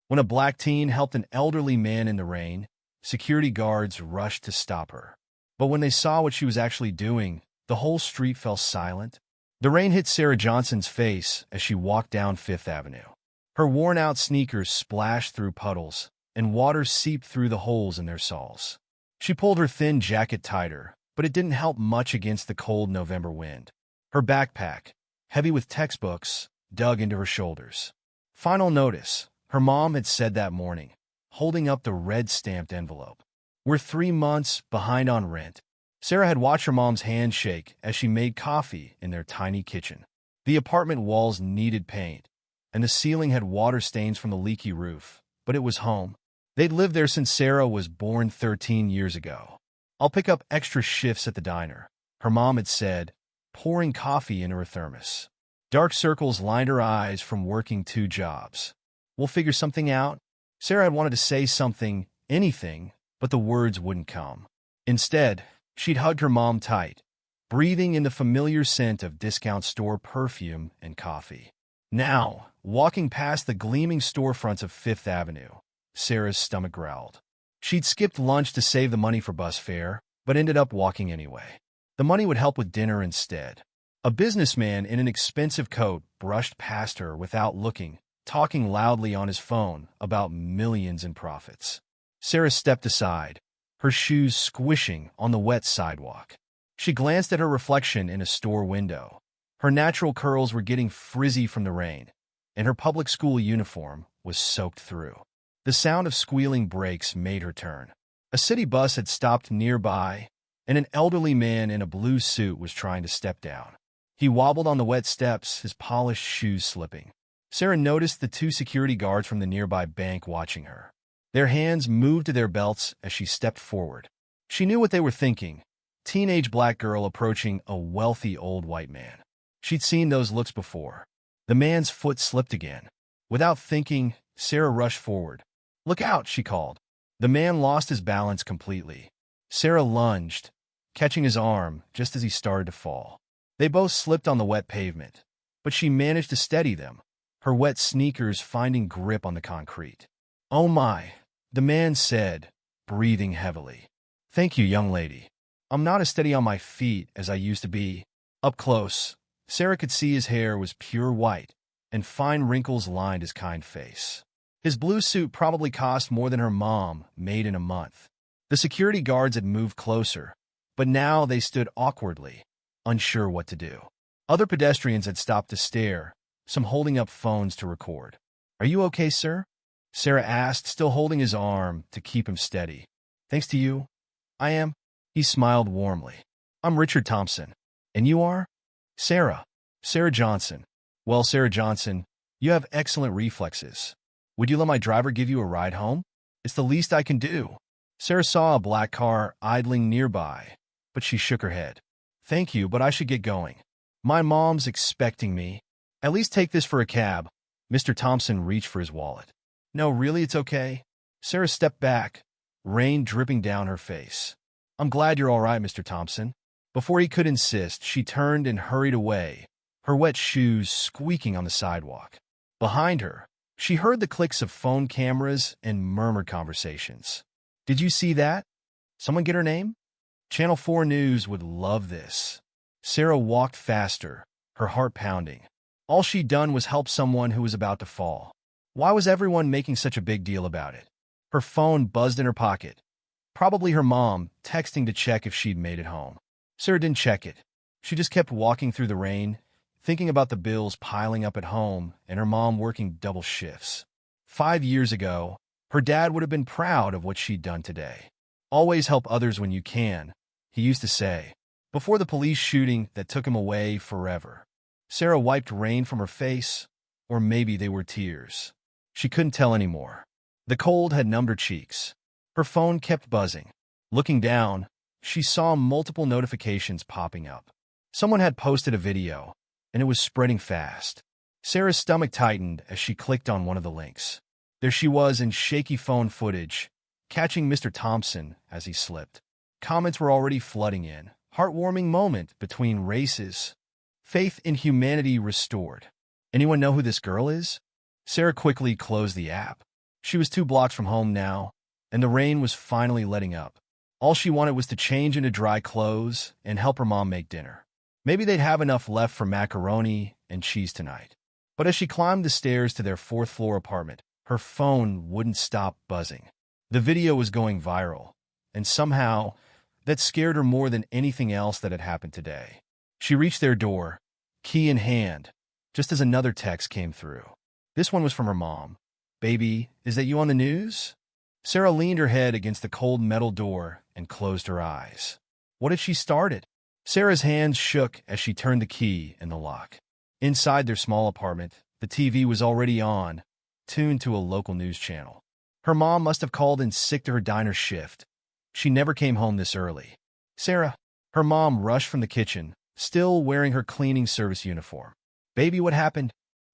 When a black teen helped an elderly man in the rain, security guards rushed to stop her. But when they saw what she was actually doing, the whole street fell silent. The rain hit Sarah Johnson's face as she walked down Fifth Avenue. Her worn-out sneakers splashed through puddles, and water seeped through the holes in their soles. She pulled her thin jacket tighter, but it didn't help much against the cold November wind. Her backpack, heavy with textbooks, dug into her shoulders. Final notice, her mom had said that morning, holding up the red-stamped envelope. "We're 3 months behind on rent." Sarah had watched her mom's hand shake as she made coffee in their tiny kitchen. The apartment walls needed paint, and the ceiling had water stains from the leaky roof, but it was home. They'd lived there since Sarah was born 13 years ago. "I'll pick up extra shifts at the diner," her mom had said, pouring coffee into her thermos. Dark circles lined her eyes from working 2 jobs. "We'll figure something out." Sarah had wanted to say something, anything, but the words wouldn't come. Instead, she'd hugged her mom tight, breathing in the familiar scent of discount store perfume and coffee. Now, walking past the gleaming storefronts of Fifth Avenue, Sarah's stomach growled. She'd skipped lunch to save the money for bus fare, but ended up walking anyway. The money would help with dinner instead. A businessman in an expensive coat brushed past her without looking, talking loudly on his phone about millions in profits. Sarah stepped aside, her shoes squishing on the wet sidewalk. She glanced at her reflection in a store window. Her natural curls were getting frizzy from the rain, and her public school uniform was soaked through. The sound of squealing brakes made her turn. A city bus had stopped nearby, and an elderly man in a blue suit was trying to step down. He wobbled on the wet steps, his polished shoes slipping. Sarah noticed the 2 security guards from the nearby bank watching her. Their hands moved to their belts as she stepped forward. She knew what they were thinking. Teenage black girl approaching a wealthy old white man. She'd seen those looks before. The man's foot slipped again. Without thinking, Sarah rushed forward. "Look out," she called. The man lost his balance completely. Sarah lunged, catching his arm just as he started to fall. They both slipped on the wet pavement, but she managed to steady them, her wet sneakers finding grip on the concrete. "Oh my," the man said, breathing heavily. "Thank you, young lady. I'm not as steady on my feet as I used to be." Up close, Sarah could see his hair was pure white, and fine wrinkles lined his kind face. His blue suit probably cost more than her mom made in a month. The security guards had moved closer, but now they stood awkwardly, unsure what to do. Other pedestrians had stopped to stare, some holding up phones to record. "Are you okay, sir?" Sarah asked, still holding his arm to keep him steady. "Thanks to you, I am." He smiled warmly. "I'm Richard Thompson. And you are?" "Sarah. Sarah Johnson." "Well, Sarah Johnson, you have excellent reflexes. Would you let my driver give you a ride home? It's the least I can do." Sarah saw a black car idling nearby, but she shook her head. "Thank you, but I should get going. My mom's expecting me." "At least take this for a cab." Mr. Thompson reached for his wallet. "No, really, it's okay." Sarah stepped back, rain dripping down her face. "I'm glad you're all right, Mr. Thompson." Before he could insist, she turned and hurried away, her wet shoes squeaking on the sidewalk. Behind her, she heard the clicks of phone cameras and murmured conversations. "Did you see that? Someone get her name?" Channel 4 News would love this. Sarah walked faster, her heart pounding. All she'd done was help someone who was about to fall. Why was everyone making such a big deal about it? Her phone buzzed in her pocket. Probably her mom, texting to check if she'd made it home. Sarah didn't check it. She just kept walking through the rain, thinking about the bills piling up at home and her mom working double shifts. 5 years ago, her dad would have been proud of what she'd done today. "Always help others when you can," he used to say, before the police shooting that took him away forever. Sarah wiped rain from her face, or maybe they were tears. She couldn't tell anymore. The cold had numbed her cheeks. Her phone kept buzzing. Looking down, she saw multiple notifications popping up. Someone had posted a video, and it was spreading fast. Sarah's stomach tightened as she clicked on one of the links. There she was in shaky phone footage, catching Mr. Thompson as he slipped. Comments were already flooding in. "Heartwarming moment between races. Faith in humanity restored. Anyone know who this girl is?" Sarah quickly closed the app. She was 2 blocks from home now, and the rain was finally letting up. All she wanted was to change into dry clothes and help her mom make dinner. Maybe they'd have enough left for macaroni and cheese tonight. But as she climbed the stairs to their 4th-floor apartment, her phone wouldn't stop buzzing. The video was going viral, and somehow, that scared her more than anything else that had happened today. She reached their door, key in hand, just as another text came through. This one was from her mom. "Baby, is that you on the news?" Sarah leaned her head against the cold metal door and closed her eyes. What had she started? Sarah's hands shook as she turned the key in the lock. Inside their small apartment, the TV was already on, tuned to a local news channel. Her mom must have called in sick to her diner shift. She never came home this early. "Sarah," her mom rushed from the kitchen, still wearing her cleaning service uniform. "Baby, what happened?"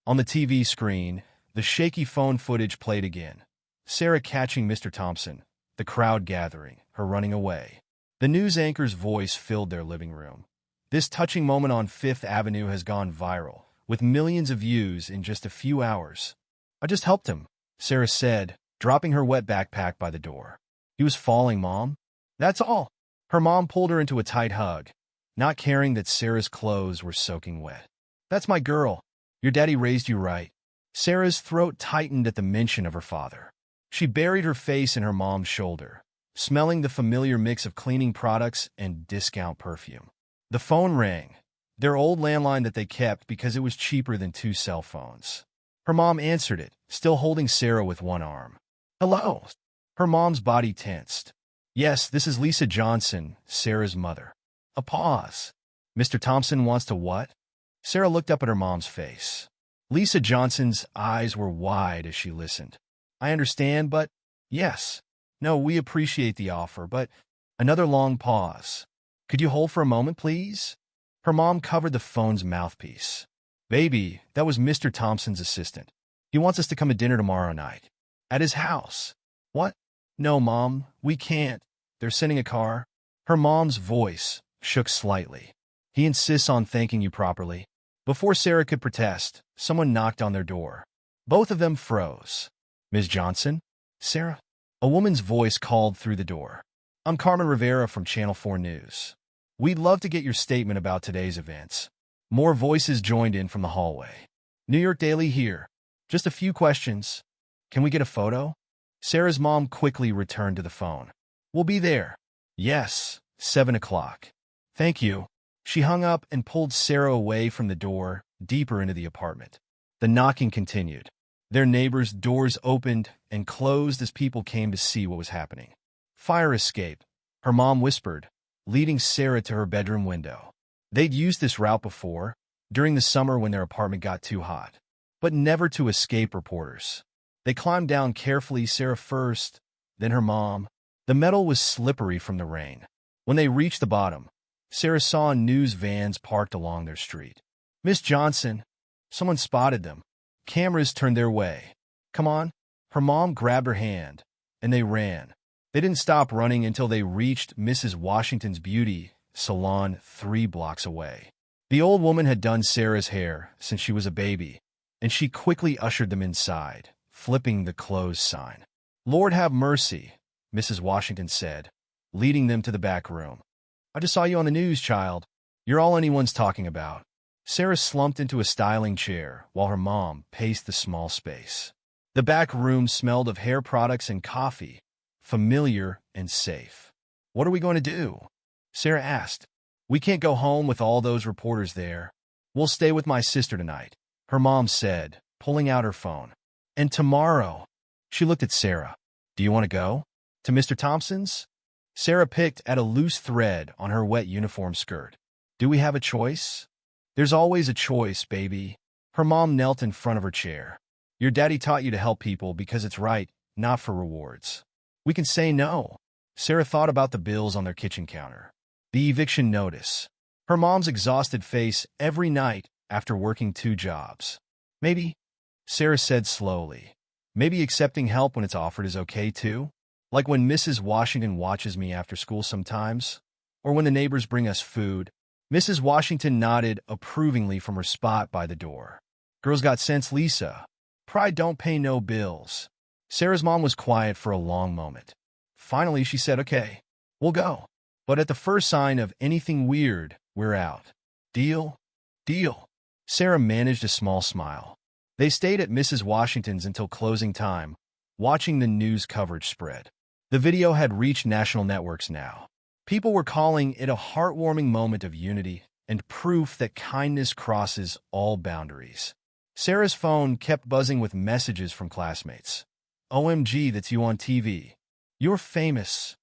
On the TV screen, the shaky phone footage played again. Sarah catching Mr. Thompson, the crowd gathering, her running away. The news anchor's voice filled their living room. "This touching moment on 5th Avenue has gone viral, with millions of views in just a few hours." "I just helped him," Sarah said, dropping her wet backpack by the door. "He was falling, Mom. That's all." Her mom pulled her into a tight hug, not caring that Sarah's clothes were soaking wet. "That's my girl. Your daddy raised you right." Sarah's throat tightened at the mention of her father. She buried her face in her mom's shoulder, smelling the familiar mix of cleaning products and discount perfume. The phone rang, their old landline that they kept because it was cheaper than 2 cell phones. Her mom answered it, still holding Sarah with one arm. "Hello." Her mom's body tensed. "Yes, this is Lisa Johnson, Sarah's mother." A pause. "Mr. Thompson wants to what?" Sarah looked up at her mom's face. Lisa Johnson's eyes were wide as she listened. "I understand, but yes. No, we appreciate the offer, but..." Another long pause. "Could you hold for a moment, please?" Her mom covered the phone's mouthpiece. "Baby, that was Mr. Thompson's assistant. He wants us to come to dinner tomorrow night. At his house." "What?" "No, Mom, we can't. They're sending a car." Her mom's voice shook slightly. "He insists on thanking you properly." Before Sarah could protest, someone knocked on their door. Both of them froze. "Ms. Johnson?" "Sarah?" A woman's voice called through the door. "I'm Carmen Rivera from Channel 4 News. We'd love to get your statement about today's events." More voices joined in from the hallway. "New York Daily here. Just a few questions. Can we get a photo?" Sarah's mom quickly returned to the phone. "We'll be there." "Yes, 7 o'clock. Thank you." She hung up and pulled Sarah away from the door, deeper into the apartment. The knocking continued. Their neighbors' doors opened and closed as people came to see what was happening. "Fire escape," her mom whispered, leading Sarah to her bedroom window. They'd used this route before, during the summer when their apartment got too hot, but never to escape reporters. They climbed down carefully, Sarah first, then her mom. The metal was slippery from the rain. When they reached the bottom, Sarah saw news vans parked along their street. "Miss Johnson." Someone spotted them. Cameras turned their way. "Come on." Her mom grabbed her hand, and they ran. They didn't stop running until they reached Mrs. Washington's beauty salon 3 blocks away. The old woman had done Sarah's hair since she was a baby, and she quickly ushered them inside, flipping the closed sign. "Lord have mercy," Mrs. Washington said, leading them to the back room. "I just saw you on the news, child. You're all anyone's talking about." Sarah slumped into a styling chair while her mom paced the small space. The back room smelled of hair products and coffee, familiar and safe. "What are we going to do?" Sarah asked. "We can't go home with all those reporters there. We'll stay with my sister tonight," her mom said, pulling out her phone. "And tomorrow..." She looked at Sarah. "Do you want to go? To Mr. Thompson's?" Sarah picked at a loose thread on her wet uniform skirt. "Do we have a choice?" "There's always a choice, baby." Her mom knelt in front of her chair. "Your daddy taught you to help people because it's right, not for rewards. We can say no." Sarah thought about the bills on their kitchen counter. The eviction notice. Her mom's exhausted face every night after working 2 jobs. "Maybe," Sarah said slowly, "maybe accepting help when it's offered is okay too? Like when Mrs. Washington watches me after school sometimes? Or when the neighbors bring us food?" Mrs. Washington nodded approvingly from her spot by the door. "Girls got sense, Lisa. Pride don't pay no bills." Sarah's mom was quiet for a long moment. Finally, she said, "Okay, we'll go. But at the first sign of anything weird, we're out. Deal?" "Deal." Sarah managed a small smile. They stayed at Mrs. Washington's until closing time, watching the news coverage spread. The video had reached national networks now. People were calling it a heartwarming moment of unity and proof that kindness crosses all boundaries. Sarah's phone kept buzzing with messages from classmates. "OMG, that's you on TV. You're famous.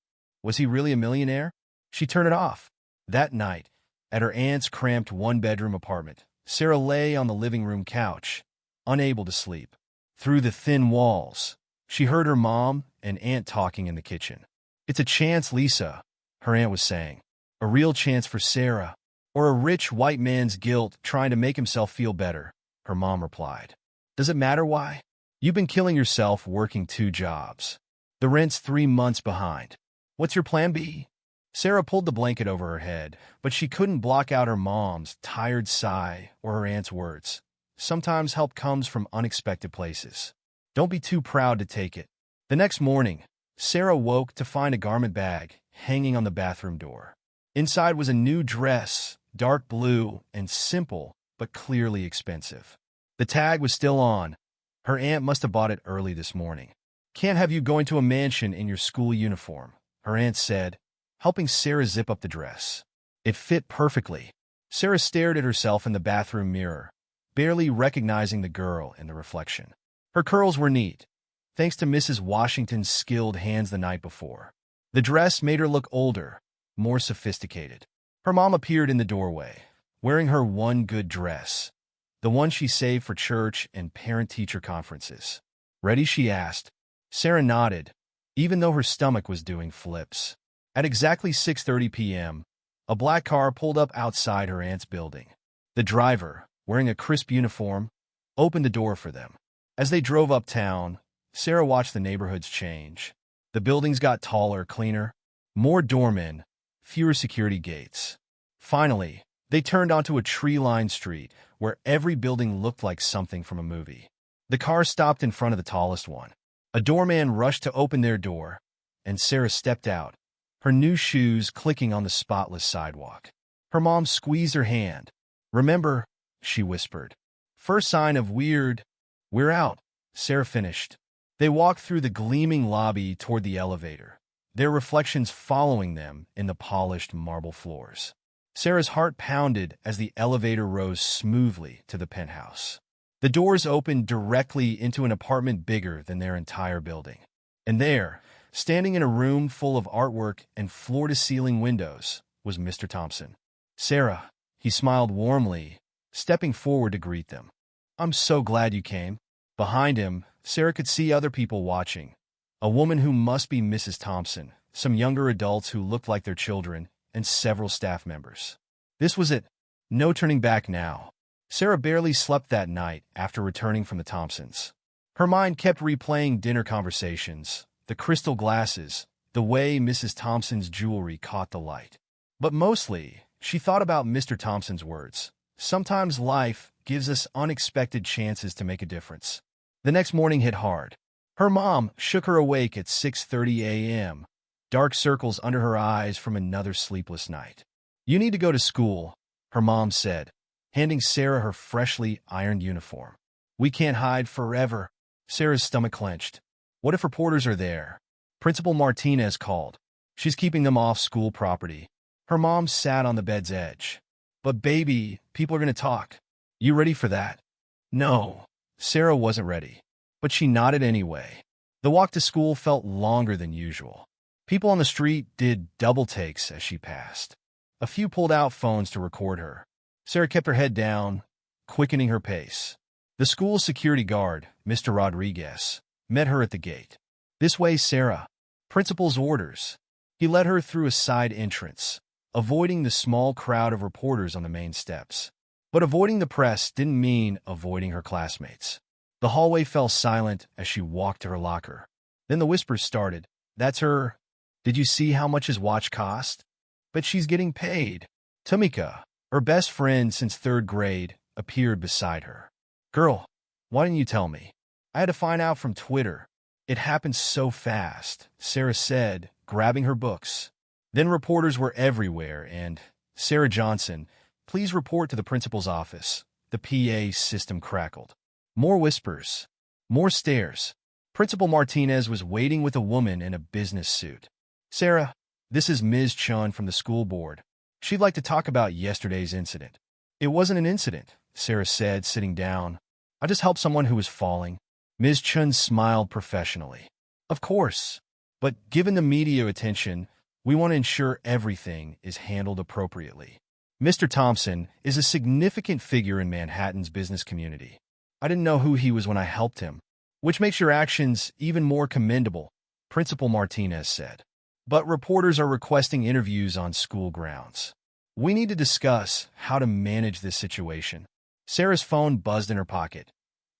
Was he really a millionaire?" She turned it off. That night, at her aunt's cramped one-bedroom apartment, Sarah lay on the living room couch, unable to sleep. Through the thin walls, she heard her mom and aunt talking in the kitchen. "It's a chance, Lisa," her aunt was saying. "A real chance for Sarah. Or a rich white man's guilt trying to make himself feel better," her mom replied. "Does it matter why? You've been killing yourself working 2 jobs. The rent's 3 months behind. What's your plan B?" Sarah pulled the blanket over her head, but she couldn't block out her mom's tired sigh or her aunt's words. Sometimes help comes from unexpected places. Don't be too proud to take it. The next morning, Sarah woke to find a garment bag hanging on the bathroom door. Inside was a new dress, dark blue and simple, but clearly expensive. The tag was still on. Her aunt must have bought it early this morning. "Can't have you going to a mansion in your school uniform," her aunt said, helping Sarah zip up the dress. It fit perfectly. Sarah stared at herself in the bathroom mirror, barely recognizing the girl in the reflection. Her curls were neat, thanks to Mrs. Washington's skilled hands the night before. The dress made her look older, more sophisticated. Her mom appeared in the doorway, wearing her one good dress, the one she saved for church and parent-teacher conferences. "Ready?" she asked. Sarah nodded, even though her stomach was doing flips. At exactly 6:30 p.m., a black car pulled up outside her aunt's building. The driver, wearing a crisp uniform, opened the door for them. As they drove uptown, Sarah watched the neighborhoods change. The buildings got taller, cleaner, more doormen, fewer security gates. Finally, they turned onto a tree-lined street where every building looked like something from a movie. The car stopped in front of the tallest one. A doorman rushed to open their door, and Sarah stepped out, her new shoes clicking on the spotless sidewalk. Her mom squeezed her hand. "Remember," she whispered. "First sign of weird, we're out," Sarah finished. They walked through the gleaming lobby toward the elevator, their reflections following them in the polished marble floors. Sarah's heart pounded as the elevator rose smoothly to the penthouse. The doors opened directly into an apartment bigger than their entire building. And there, standing in a room full of artwork and floor-to-ceiling windows, was Mr. Thompson. "Sarah," he smiled warmly, stepping forward to greet them. "I'm so glad you came." Behind him, Sarah could see other people watching. A woman who must be Mrs. Thompson, some younger adults who looked like their children, and several staff members. This was it. No turning back now. Sarah barely slept that night after returning from the Thompsons. Her mind kept replaying dinner conversations, the crystal glasses, the way Mrs. Thompson's jewelry caught the light. But mostly, she thought about Mr. Thompson's words. Sometimes life gives us unexpected chances to make a difference. The next morning hit hard. Her mom shook her awake at 6:30 a.m., dark circles under her eyes from another sleepless night. "You need to go to school," her mom said, handing Sarah her freshly ironed uniform. "We can't hide forever." Sarah's stomach clenched. What if reporters are there? Principal Martinez called. She's keeping them off school property. Her mom sat on the bed's edge. "But baby, people are going to talk. You ready for that?" No, Sarah wasn't ready. But she nodded anyway. The walk to school felt longer than usual. People on the street did double takes as she passed. A few pulled out phones to record her. Sarah kept her head down, quickening her pace. The school security guard, Mr. Rodriguez, met her at the gate. "This way, Sarah." Principal's orders. He led her through a side entrance, avoiding the small crowd of reporters on the main steps. But avoiding the press didn't mean avoiding her classmates. The hallway fell silent as she walked to her locker. Then the whispers started. "That's her. Did you see how much his watch cost? But she's getting paid." Tamika, her best friend since 3rd grade, appeared beside her. "Girl, why didn't you tell me? I had to find out from Twitter." It happened so fast, Sarah said, grabbing her books. Then reporters were everywhere, and, Sarah Johnson, please report to the principal's office. The PA system crackled. More whispers. More stares. Principal Martinez was waiting with a woman in a business suit. Sarah, this is Ms. Chun from the school board. She'd like to talk about yesterday's incident. It wasn't an incident, Sarah said, sitting down. I just helped someone who was falling. Ms. Chun smiled professionally. Of course. But given the media attention, we want to ensure everything is handled appropriately. Mr. Thompson is a significant figure in Manhattan's business community. I didn't know who he was when I helped him, which makes your actions even more commendable, Principal Martinez said. But reporters are requesting interviews on school grounds. We need to discuss how to manage this situation. Sarah's phone buzzed in her pocket.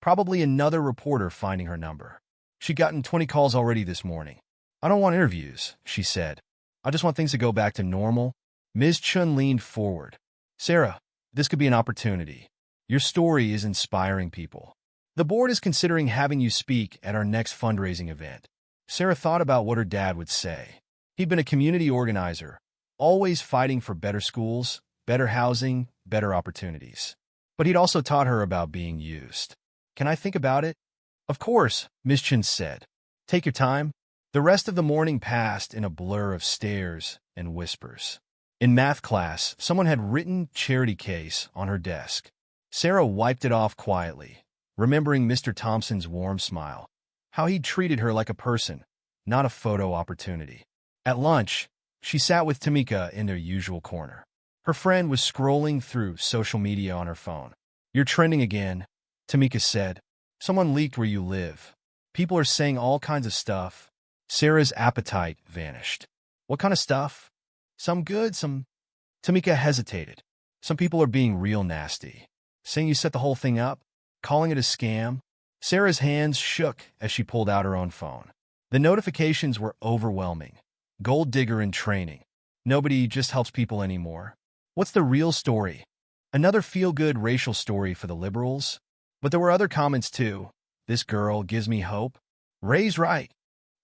Probably another reporter finding her number. She'd gotten 20 calls already this morning. I don't want interviews, she said. I just want things to go back to normal. Ms. Chun leaned forward. Sarah, this could be an opportunity. Your story is inspiring people. The board is considering having you speak at our next fundraising event. Sarah thought about what her dad would say. He'd been a community organizer, always fighting for better schools, better housing, better opportunities. But he'd also taught her about being used. Can I think about it? Of course, Ms. Chun said. Take your time. The rest of the morning passed in a blur of stares and whispers. In math class, someone had written charity case on her desk. Sarah wiped it off quietly, remembering Mr. Thompson's warm smile, how he'd treated her like a person, not a photo opportunity. At lunch, she sat with Tamika in their usual corner. Her friend was scrolling through social media on her phone. You're trending again, Tamika said. Someone leaked where you live. People are saying all kinds of stuff. Sarah's appetite vanished. What kind of stuff? Some good, some... Tamika hesitated. Some people are being real nasty. Saying you set the whole thing up? Calling it a scam? Sarah's hands shook as she pulled out her own phone. The notifications were overwhelming. Gold digger in training. Nobody just helps people anymore. What's the real story? Another feel-good racial story for the liberals? But there were other comments too. This girl gives me hope. Ray's right.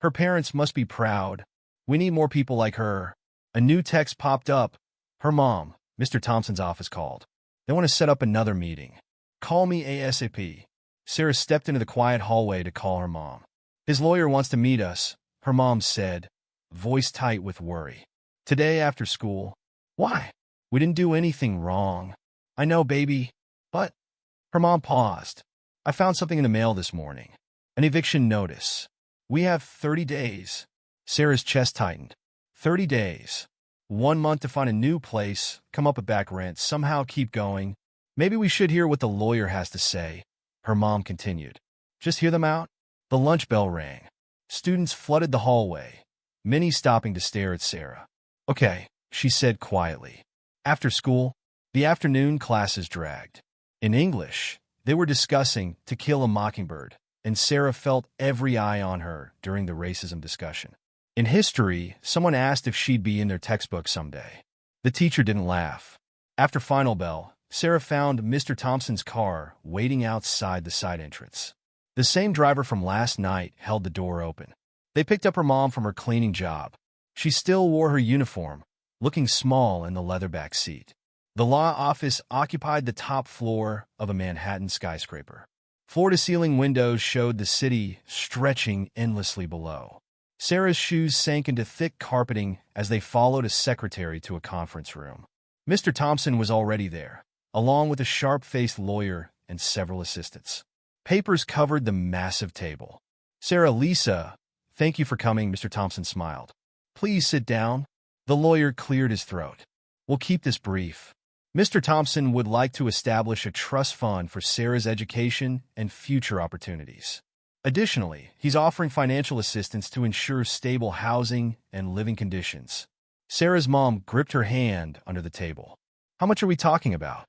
Her parents must be proud. We need more people like her. A new text popped up. Her mom, Mr. Thompson's office called. They want to set up another meeting. Call me ASAP. Sarah stepped into the quiet hallway to call her mom. His lawyer wants to meet us, her mom said, voice tight with worry. Today after school. Why? We didn't do anything wrong. I know, baby. But... Her mom paused. I found something in the mail this morning. An eviction notice. We have 30 days. Sarah's chest tightened. 30 days. 1 month to find a new place, come up with back rent, somehow keep going. Maybe we should hear what the lawyer has to say, her mom continued. Just hear them out? The lunch bell rang. Students flooded the hallway, many stopping to stare at Sarah. Okay, she said quietly. After school, the afternoon classes dragged. In English, they were discussing To Kill a Mockingbird, and Sarah felt every eye on her during the racism discussion. In history, someone asked if she'd be in their textbook someday. The teacher didn't laugh. After final bell, Sarah found Mr. Thompson's car waiting outside the side entrance. The same driver from last night held the door open. They picked up her mom from her cleaning job. She still wore her uniform, looking small in the leather back seat. The law office occupied the top floor of a Manhattan skyscraper. Floor-to-ceiling windows showed the city stretching endlessly below. Sarah's shoes sank into thick carpeting as they followed a secretary to a conference room. Mr. Thompson was already there, along with a sharp-faced lawyer and several assistants. Papers covered the massive table. Sarah, Lisa, thank you for coming, Mr. Thompson smiled. Please sit down. The lawyer cleared his throat. We'll keep this brief. Mr. Thompson would like to establish a trust fund for Sarah's education and future opportunities. Additionally, he's offering financial assistance to ensure stable housing and living conditions. Sarah's mom gripped her hand under the table. How much are we talking about?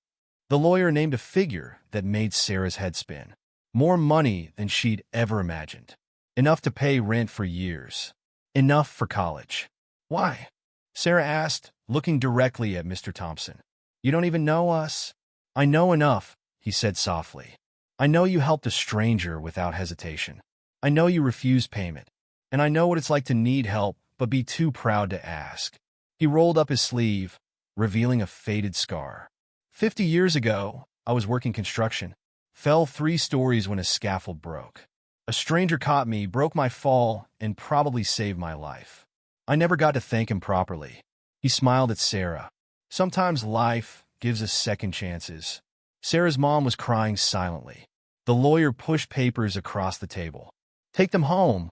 The lawyer named a figure that made Sarah's head spin. More money than she'd ever imagined. Enough to pay rent for years. Enough for college. Why? Sarah asked, looking directly at Mr. Thompson. You don't even know us? I know enough, he said softly. I know you helped a stranger without hesitation. I know you refuse payment, and I know what it's like to need help but be too proud to ask. He rolled up his sleeve, revealing a faded scar. 50 years ago, I was working construction. Fell 3 stories when a scaffold broke. A stranger caught me, broke my fall, and probably saved my life. I never got to thank him properly. He smiled at Sarah. Sometimes life gives us second chances. Sarah's mom was crying silently. The lawyer pushed papers across the table. Take them home,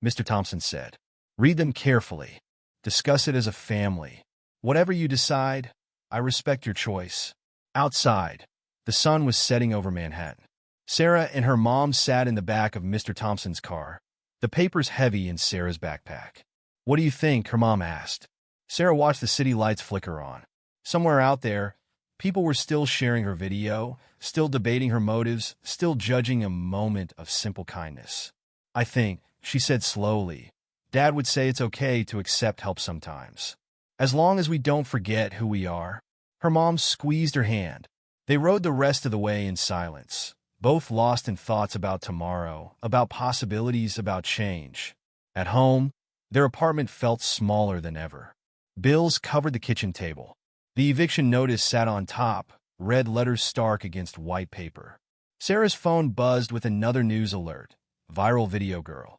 Mr. Thompson said. Read them carefully. Discuss it as a family. Whatever you decide, I respect your choice. Outside, the sun was setting over Manhattan. Sarah and her mom sat in the back of Mr. Thompson's car, the papers heavy in Sarah's backpack. What do you think? Her mom asked. Sarah watched the city lights flicker on. Somewhere out there, people were still sharing her video, still debating her motives, still judging a moment of simple kindness. I think, she said slowly, Dad would say it's okay to accept help sometimes. As long as we don't forget who we are. Her mom squeezed her hand. They rode the rest of the way in silence, both lost in thoughts about tomorrow, about possibilities, about change. At home, their apartment felt smaller than ever. Bills covered the kitchen table. The eviction notice sat on top, red letters stark against white paper. Sarah's phone buzzed with another news alert. Viral video girl.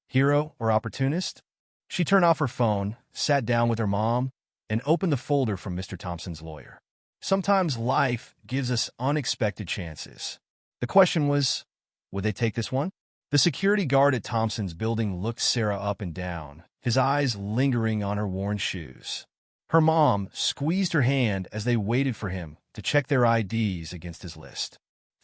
Hero or opportunist? She turned off her phone, sat down with her mom, and opened the folder from Mr. Thompson's lawyer. Sometimes life gives us unexpected chances. The question was, would they take this one? The security guard at Thompson's building looked Sarah up and down, his eyes lingering on her worn shoes. Her mom squeezed her hand as they waited for him to check their IDs against his list.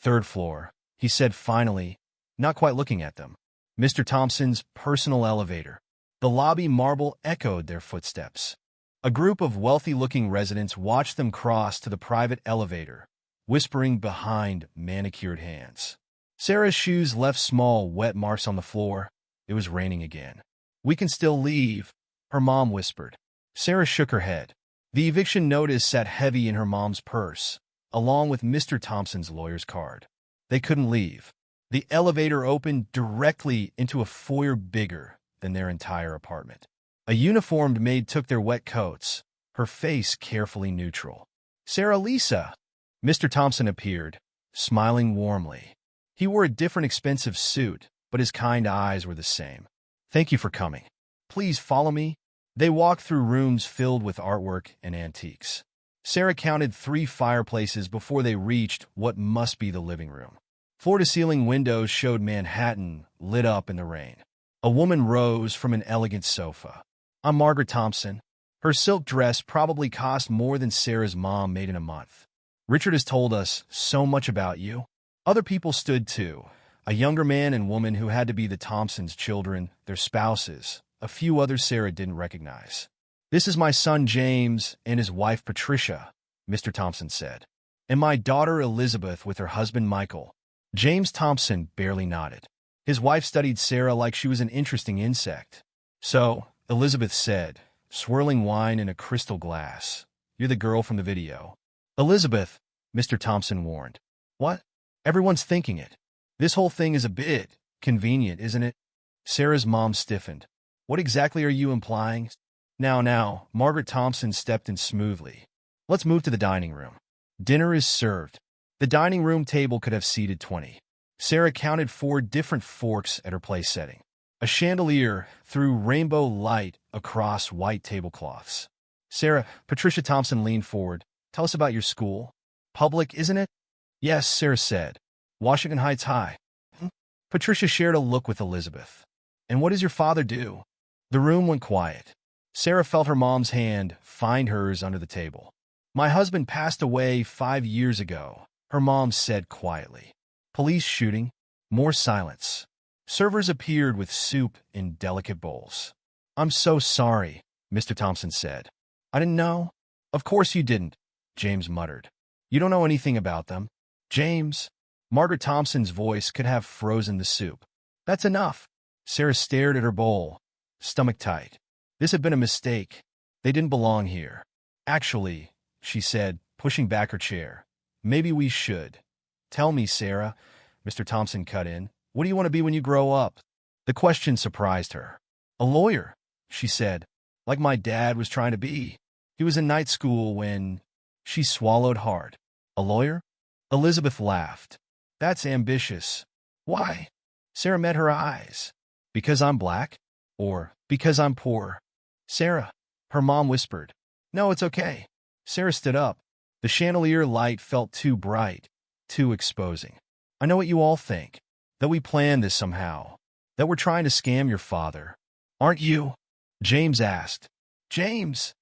3rd floor, he said finally, not quite looking at them. Mr. Thompson's personal elevator. The lobby marble echoed their footsteps. A group of wealthy-looking residents watched them cross to the private elevator, whispering behind manicured hands. Sarah's shoes left small, wet marks on the floor. It was raining again. We can still leave, her mom whispered. Sarah shook her head. The eviction notice sat heavy in her mom's purse, along with Mr. Thompson's lawyer's card. They couldn't leave. The elevator opened directly into a foyer bigger than their entire apartment. A uniformed maid took their wet coats, her face carefully neutral. Sarah Lisa! Mr. Thompson appeared, smiling warmly. He wore a different expensive suit, but his kind eyes were the same. Thank you for coming. Please follow me. They walked through rooms filled with artwork and antiques. Sarah counted 3 fireplaces before they reached what must be the living room. Floor-to-ceiling windows showed Manhattan lit up in the rain. A woman rose from an elegant sofa. I'm Margaret Thompson. Her silk dress probably cost more than Sarah's mom made in a month. Richard has told us so much about you. Other people stood too. A younger man and woman who had to be the Thompsons' children, their spouses, a few others Sarah didn't recognize. This is my son James and his wife Patricia, Mr. Thompson said, and my daughter Elizabeth with her husband Michael. James Thompson barely nodded. His wife studied Sarah like she was an interesting insect. So, Elizabeth said, swirling wine in a crystal glass, you're the girl from the video. Elizabeth, Mr. Thompson warned. What? Everyone's thinking it. This whole thing is a bit convenient, isn't it? Sarah's mom stiffened. What exactly are you implying? Now, Margaret Thompson stepped in smoothly. Let's move to the dining room. Dinner is served. The dining room table could have seated 20. Sarah counted 4 different forks at her place setting. A chandelier threw rainbow light across white tablecloths. Sarah, Patricia Thompson leaned forward. Tell us about your school. Public, isn't it? Yes, Sarah said. Washington Heights High. Patricia shared a look with Elizabeth. And what does your father do? The room went quiet. Sarah felt her mom's hand find hers under the table. My husband passed away 5 years ago, her mom said quietly. Police shooting. More silence. Servers appeared with soup in delicate bowls. I'm so sorry, Mr. Thompson said. I didn't know. Of course you didn't, James muttered. You don't know anything about them. James. Margaret Thompson's voice could have frozen the soup. That's enough. Sarah stared at her bowl, stomach tight. This had been a mistake. They didn't belong here. Actually, she said, pushing back her chair. Maybe we should. Tell me, Sarah, Mr. Thompson cut in. What do you want to be when you grow up? The question surprised her. "A lawyer," she said, "like my dad was trying to be. He was in night school when—" She swallowed hard. "A lawyer?" Elizabeth laughed. "That's ambitious." "Why?" Sarah met her eyes. "Because I'm black? Or because I'm poor?" "Sarah," her mom whispered. "No, it's okay." Sarah stood up. The chandelier light felt too bright, too exposing. "I know what you all think. That we planned this somehow. That we're trying to scam your father. Aren't you?" James asked. "James!"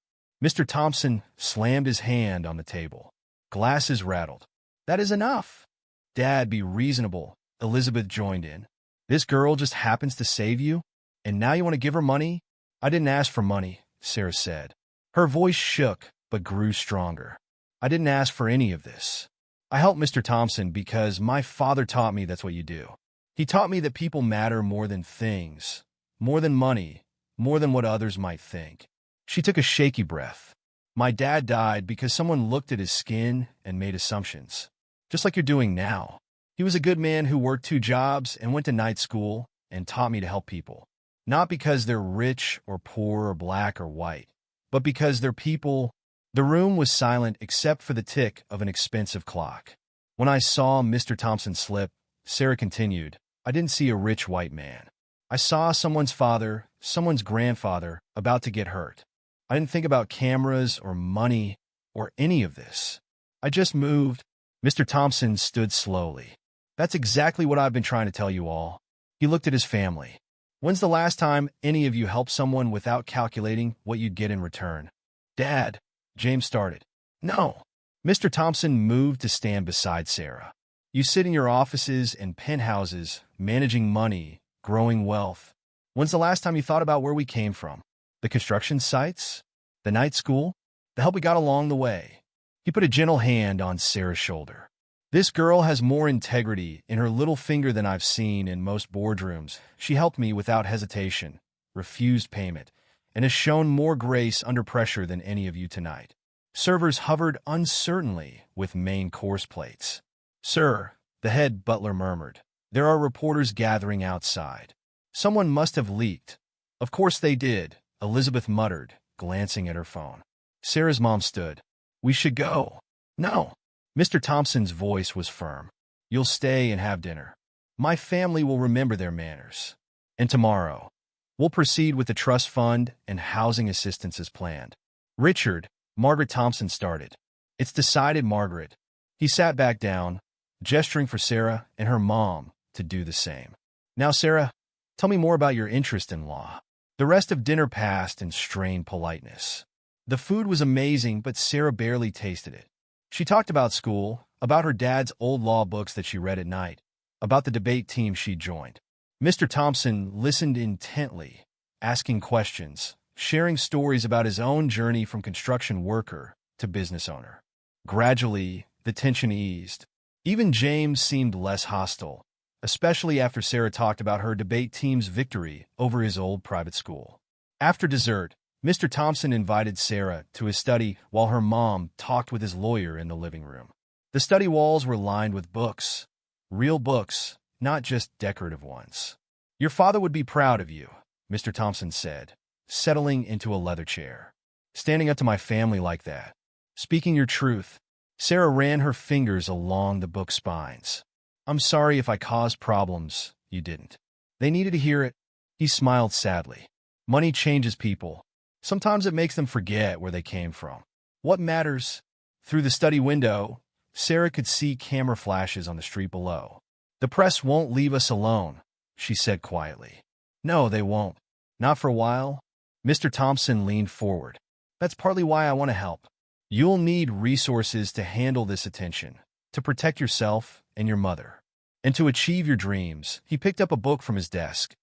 Mr. Thompson slammed his hand on the table. Glasses rattled. "That is enough." "Dad, be reasonable," Elizabeth joined in. "This girl just happens to save you, and now you want to give her money?" "I didn't ask for money," Sarah said. Her voice shook, but grew stronger. "I didn't ask for any of this. I helped Mr. Thompson because my father taught me that's what you do. He taught me that people matter more than things, more than money, more than what others might think." She took a shaky breath. "My dad died because someone looked at his skin and made assumptions. Just like you're doing now. He was a good man who worked 2 jobs and went to night school and taught me to help people. Not because they're rich or poor or black or white, but because they're people." The room was silent except for the tick of an expensive clock. "When I saw Mr. Thompson slip," Sarah continued, "I didn't see a rich white man. I saw someone's father, someone's grandfather, about to get hurt. I didn't think about cameras or money or any of this. I just moved." Mr. Thompson stood slowly. "That's exactly what I've been trying to tell you all." He looked at his family. "When's the last time any of you helped someone without calculating what you'd get in return?" "Dad," James started. "No." Mr. Thompson moved to stand beside Sarah. "You sit in your offices and penthouses, managing money, growing wealth. When's the last time you thought about where we came from? The construction sites? The night school? The help we got along the way?" He put a gentle hand on Sarah's shoulder. "This girl has more integrity in her little finger than I've seen in most boardrooms. She helped me without hesitation, refused payment, and has shown more grace under pressure than any of you tonight." Servers hovered uncertainly with main course plates. "Sir," the head butler murmured, "there are reporters gathering outside. Someone must have leaked." "Of course they did," Elizabeth muttered, glancing at her phone. Sarah's mom stood. "We should go." "No." Mr. Thompson's voice was firm. "You'll stay and have dinner. My family will remember their manners. And tomorrow, we'll proceed with the trust fund and housing assistance as planned." "Richard," Margaret Thompson started. "It's decided, Margaret." He sat back down, gesturing for Sarah and her mom to do the same. "Now, Sarah, tell me more about your interest in law." The rest of dinner passed in strained politeness. The food was amazing, but Sarah barely tasted it. She talked about school, about her dad's old law books that she read at night, about the debate team she'd joined. Mr. Thompson listened intently, asking questions, sharing stories about his own journey from construction worker to business owner. Gradually, the tension eased. Even James seemed less hostile, especially after Sarah talked about her debate team's victory over his old private school. After dessert, Mr. Thompson invited Sarah to his study while her mom talked with his lawyer in the living room. The study walls were lined with books, real books, not just decorative ones. "Your father would be proud of you," Mr. Thompson said, settling into a leather chair. "Standing up to my family like that. Speaking your truth." Sarah ran her fingers along the book spines. "I'm sorry if I caused problems. You didn't." They needed to hear it. He smiled sadly. "Money changes people. Sometimes it makes them forget where they came from. What matters?" Through the study window, Sarah could see camera flashes on the street below. "The press won't leave us alone," she said quietly. "No, they won't. Not for a while." Mr. Thompson leaned forward. "That's partly why I want to help. You'll need resources to handle this attention, to protect yourself and your mother. And to achieve your dreams." He picked up a book from his desk,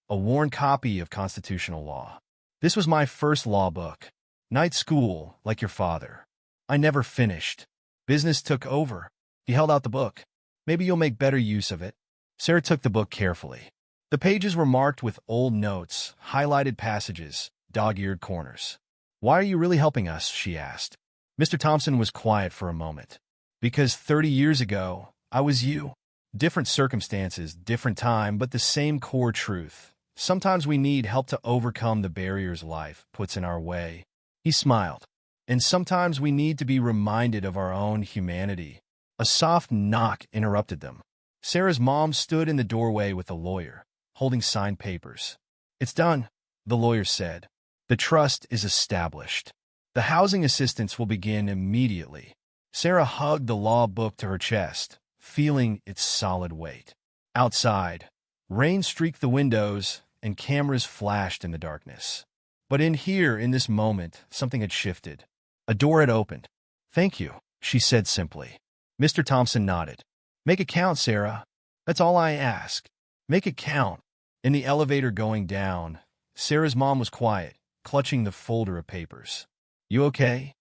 a worn copy of constitutional law. "This was my first law book. Night school, like your father. I never finished. Business took over." He held out the book. "Maybe you'll make better use of it." Sarah took the book carefully. The pages were marked with old notes, highlighted passages, dog-eared corners. "Why are you really helping us?" she asked. Mr. Thompson was quiet for a moment. "Because 30 years ago, I was you. Different circumstances, different time, but the same core truth. Sometimes we need help to overcome the barriers life puts in our way. He smiled. And sometimes we need to be reminded of our own humanity. A soft knock interrupted them. Sarah's mom stood in the doorway with a lawyer, holding signed papers. "It's done," the lawyer said. "The trust is established. The housing assistance will begin immediately." Sarah hugged the law book to her chest, feeling its solid weight. Outside, rain streaked the windows and cameras flashed in the darkness. But in this moment, something had shifted. A door had opened. "Thank you," she said simply. Mr. Thompson nodded. "Make it count, Sarah. That's all I ask. Make it count." In the elevator going down, Sarah's mom was quiet, clutching the folder of papers. "You okay?"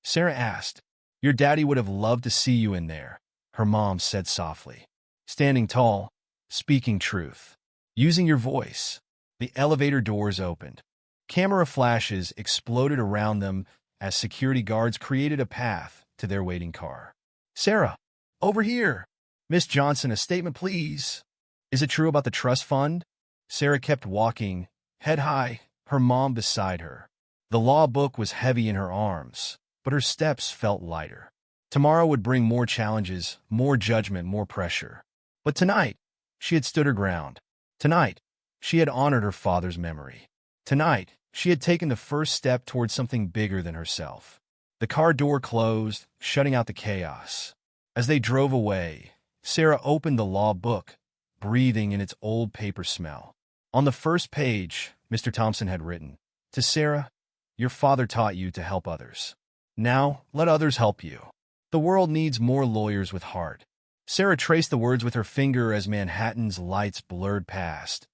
Sarah asked. "Your daddy would have loved to see you in there," her mom said softly. Standing tall, speaking truth, using your voice. The elevator doors opened. Camera flashes exploded around them as security guards created a path to their waiting car. "Sarah, over here. Miss Johnson, a statement, please." "Is it true about the trust fund?" Sarah kept walking, head high, her mom beside her. The law book was heavy in her arms, but her steps felt lighter. Tomorrow would bring more challenges, more judgment, more pressure. But tonight, she had stood her ground. Tonight, she had honored her father's memory. Tonight, she had taken the first step towards something bigger than herself. The car door closed, shutting out the chaos. As they drove away, Sarah opened the law book, breathing in its old paper smell. On the first page, Mr. Thompson had written, "To Sarah, your father taught you to help others. Now, let others help you. The world needs more lawyers with heart." Sarah traced the words with her finger as Manhattan's lights blurred past,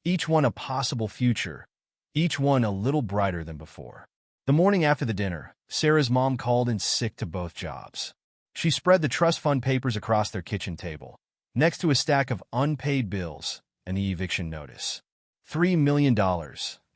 each one a possible future, each one a little brighter than before. The morning after the dinner, Sarah's mom called in sick to both jobs. She spread the trust fund papers across their kitchen table, next to a stack of unpaid bills and the eviction notice. $3 million,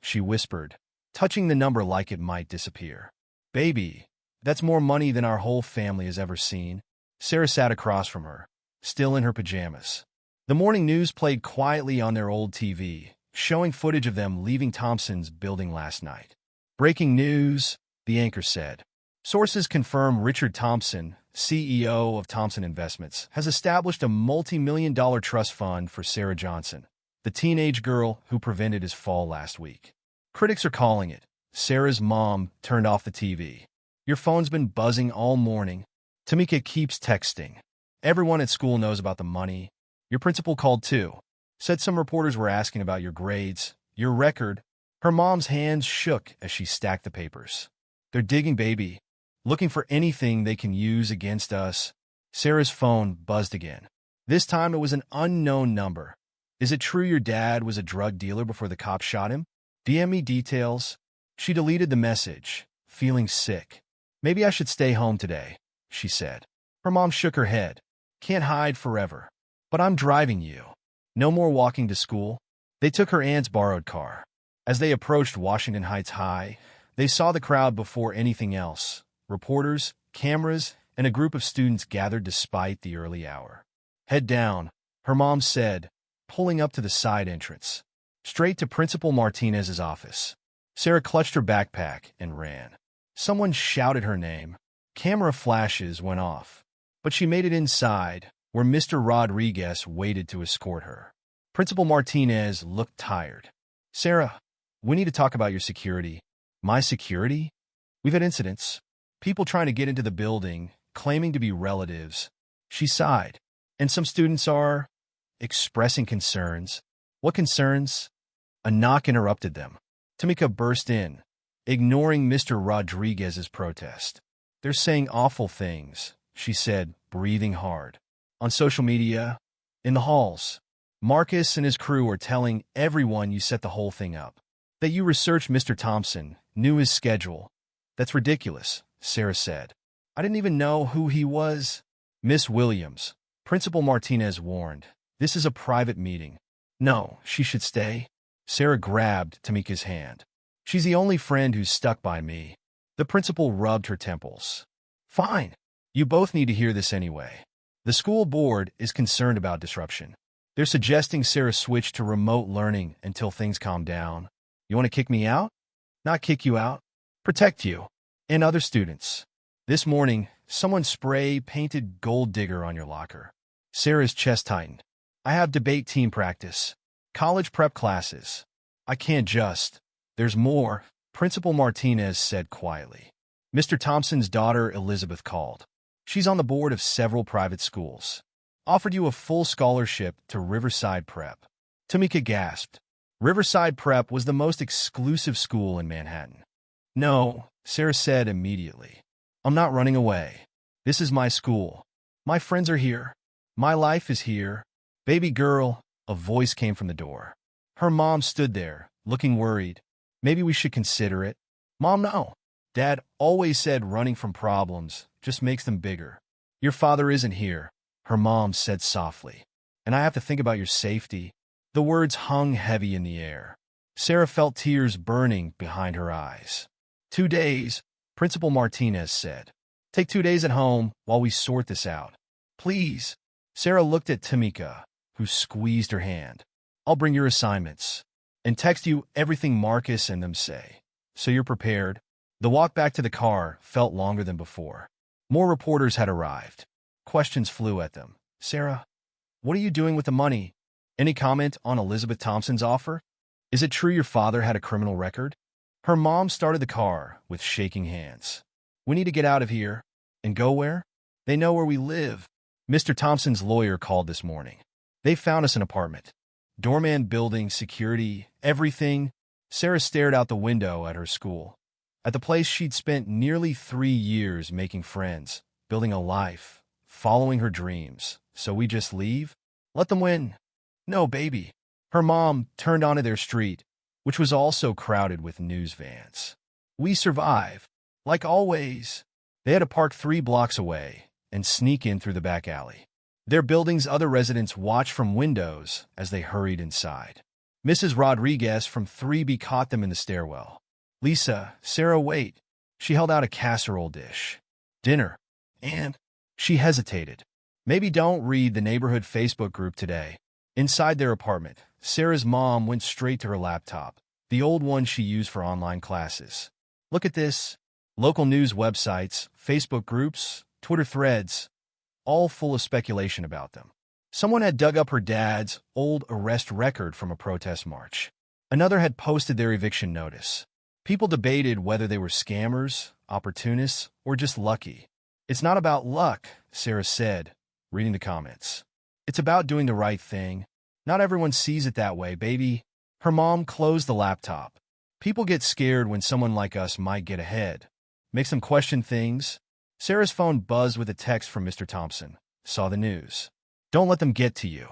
she whispered, touching the number like it might disappear. "Baby, that's more money than our whole family has ever seen." Sarah sat across from her, still in her pajamas. The morning news played quietly on their old TV, showing footage of them leaving Thompson's building last night. "Breaking news," the anchor said. "Sources confirm Richard Thompson, CEO of Thompson Investments, has established a multi-million-dollar trust fund for Sarah Johnson, the teenage girl who prevented his fall last week. Critics are calling it." Sarah's mom turned off the TV. "Your phone's been buzzing all morning. Tamika keeps texting. Everyone at school knows about the money. Your principal called too. Said some reporters were asking about your grades, your record." Her mom's hands shook as she stacked the papers. "They're digging, baby. Looking for anything they can use against us." Sarah's phone buzzed again. This time it was an unknown number. "Is it true your dad was a drug dealer before the cops shot him? DM me details." She deleted the message, feeling sick. "Maybe I should stay home today," she said. Her mom shook her head. "Can't hide forever. But I'm driving you. No more walking to school." They took her aunt's borrowed car. As they approached Washington Heights High, they saw the crowd before anything else. Reporters, cameras, and a group of students gathered despite the early hour. "Head down," her mom said, pulling up to the side entrance. "Straight to Principal Martinez's office." Sarah clutched her backpack and ran. Someone shouted her name. Camera flashes went off. But she made it inside, where Mr. Rodriguez waited to escort her. Principal Martinez looked tired. "Sarah, we need to talk about your security." "My security?" "We've had incidents. People trying to get into the building, claiming to be relatives." She sighed. "And some students are expressing concerns." "What concerns?" A knock interrupted them. Tamika burst in, ignoring Mr. Rodriguez's protest. "They're saying awful things," she said, breathing hard. "On social media, in the halls. Marcus and his crew are telling everyone you set the whole thing up. That you researched Mr. Thompson, knew his schedule." "That's ridiculous," Sarah said. "I didn't even know who he was." "Miss Williams," Principal Martinez warned, "this is a private meeting." "No, she should stay." Sarah grabbed Tamika's hand. "She's the only friend who's stuck by me." The principal rubbed her temples. "Fine. You both need to hear this anyway. The school board is concerned about disruption. They're suggesting Sarah switch to remote learning until things calm down. You want to kick me out? Not kick you out. Protect you. And other students. This morning, someone spray-painted gold digger on your locker. Sarah's chest tightened. I have debate team practice. College prep classes. I can't just. There's more, Principal Martinez said quietly. Mr. Thompson's daughter Elizabeth called. She's on the board of several private schools. Offered you a full scholarship to Riverside Prep. Tamika gasped. Riverside Prep was the most exclusive school in Manhattan. No, Sarah said immediately. I'm not running away. This is my school. My friends are here. My life is here. Baby girl, a voice came from the door. Her mom stood there, looking worried. Maybe we should consider it. Mom, no. Dad always said running from problems just makes them bigger. Your father isn't here, her mom said softly. And I have to think about your safety. The words hung heavy in the air. Sarah felt tears burning behind her eyes. 2 days, Principal Martinez said. Take 2 days at home while we sort this out. Please. Sarah looked at Tamika, who squeezed her hand. I'll bring your assignments and text you everything Marcus and them say, so you're prepared. The walk back to the car felt longer than before. More reporters had arrived. Questions flew at them. Sarah, what are you doing with the money? Any comment on Elizabeth Thompson's offer? Is it true your father had a criminal record? Her mom started the car with shaking hands. We need to get out of here. And go where? They know where we live. Mr. Thompson's lawyer called this morning. They found us an apartment. Doorman building, security, everything. Sarah stared out the window at her school. At the place she'd spent nearly 3 years making friends, building a life, following her dreams. So we just leave? Let them win. No, baby. Her mom turned onto their street, which was also crowded with news vans. We survive. Like always. They had to park 3 blocks away and sneak in through the back alley. Their building's other residents watched from windows as they hurried inside. Mrs. Rodriguez from 3B caught them in the stairwell. Lisa, Sarah, wait. She held out a casserole dish. Dinner. And she hesitated. Maybe don't read the neighborhood Facebook group today. Inside their apartment, Sarah's mom went straight to her laptop, the old one she used for online classes. Look at this. Local news websites, Facebook groups, Twitter threads, all full of speculation about them. Someone had dug up her dad's old arrest record from a protest march. Another had posted their eviction notice. People debated whether they were scammers, opportunists, or just lucky. It's not about luck, Sarah said, reading the comments. It's about doing the right thing. Not everyone sees it that way, baby. Her mom closed the laptop. People get scared when someone like us might get ahead. Makes them question things. Sarah's phone buzzed with a text from Mr. Thompson. Saw the news. Don't let them get to you.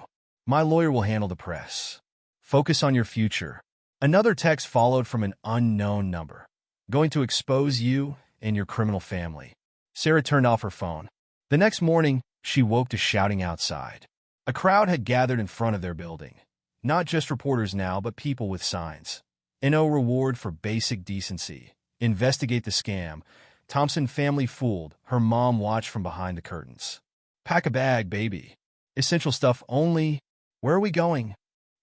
My lawyer will handle the press. Focus on your future. Another text followed from an unknown number. Going to expose you and your criminal family. Sarah turned off her phone. The next morning, she woke to shouting outside. A crowd had gathered in front of their building. Not just reporters now, but people with signs. No reward for basic decency. Investigate the scam. Thompson family fooled. Her mom watched from behind the curtains. Pack a bag, baby. Essential stuff only. Where are we going?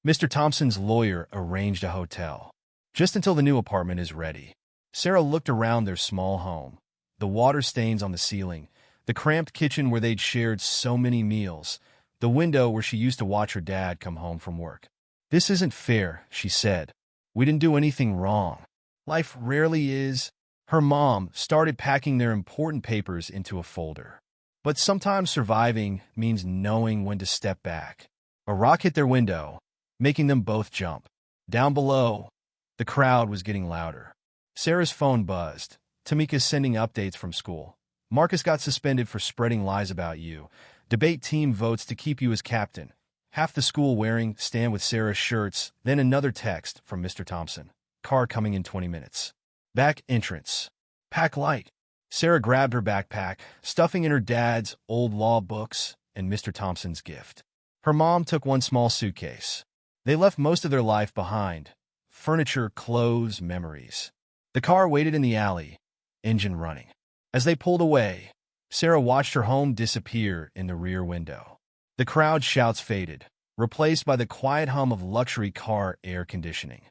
Mr. Thompson's lawyer arranged a hotel. Just until the new apartment is ready. Sarah looked around their small home. The water stains on the ceiling. The cramped kitchen where they'd shared so many meals. The window where she used to watch her dad come home from work. This isn't fair, she said. We didn't do anything wrong. Life rarely is. Her mom started packing their important papers into a folder. But sometimes surviving means knowing when to step back. A rock hit their window, making them both jump. Down below, the crowd was getting louder. Sarah's phone buzzed. Tamika's sending updates from school. Marcus got suspended for spreading lies about you. Debate team votes to keep you as captain. Half the school wearing Stand With Sarah shirts. Then another text from Mr. Thompson. Car coming in 20 minutes. Back entrance. Pack light. Sarah grabbed her backpack, stuffing in her dad's old law books and Mr. Thompson's gift. Her mom took one small suitcase. They left most of their life behind. Furniture, clothes, memories. The car waited in the alley, engine running. As they pulled away, Sarah watched her home disappear in the rear window. The crowd shouts faded. replaced by the quiet hum of luxury car air conditioning.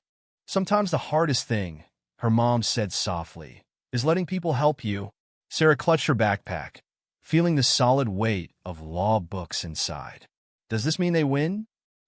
Sometimes the hardest thing, her mom said softly, is letting people help you. Sarah clutched her backpack, feeling the solid weight of law books inside. Does this mean they win?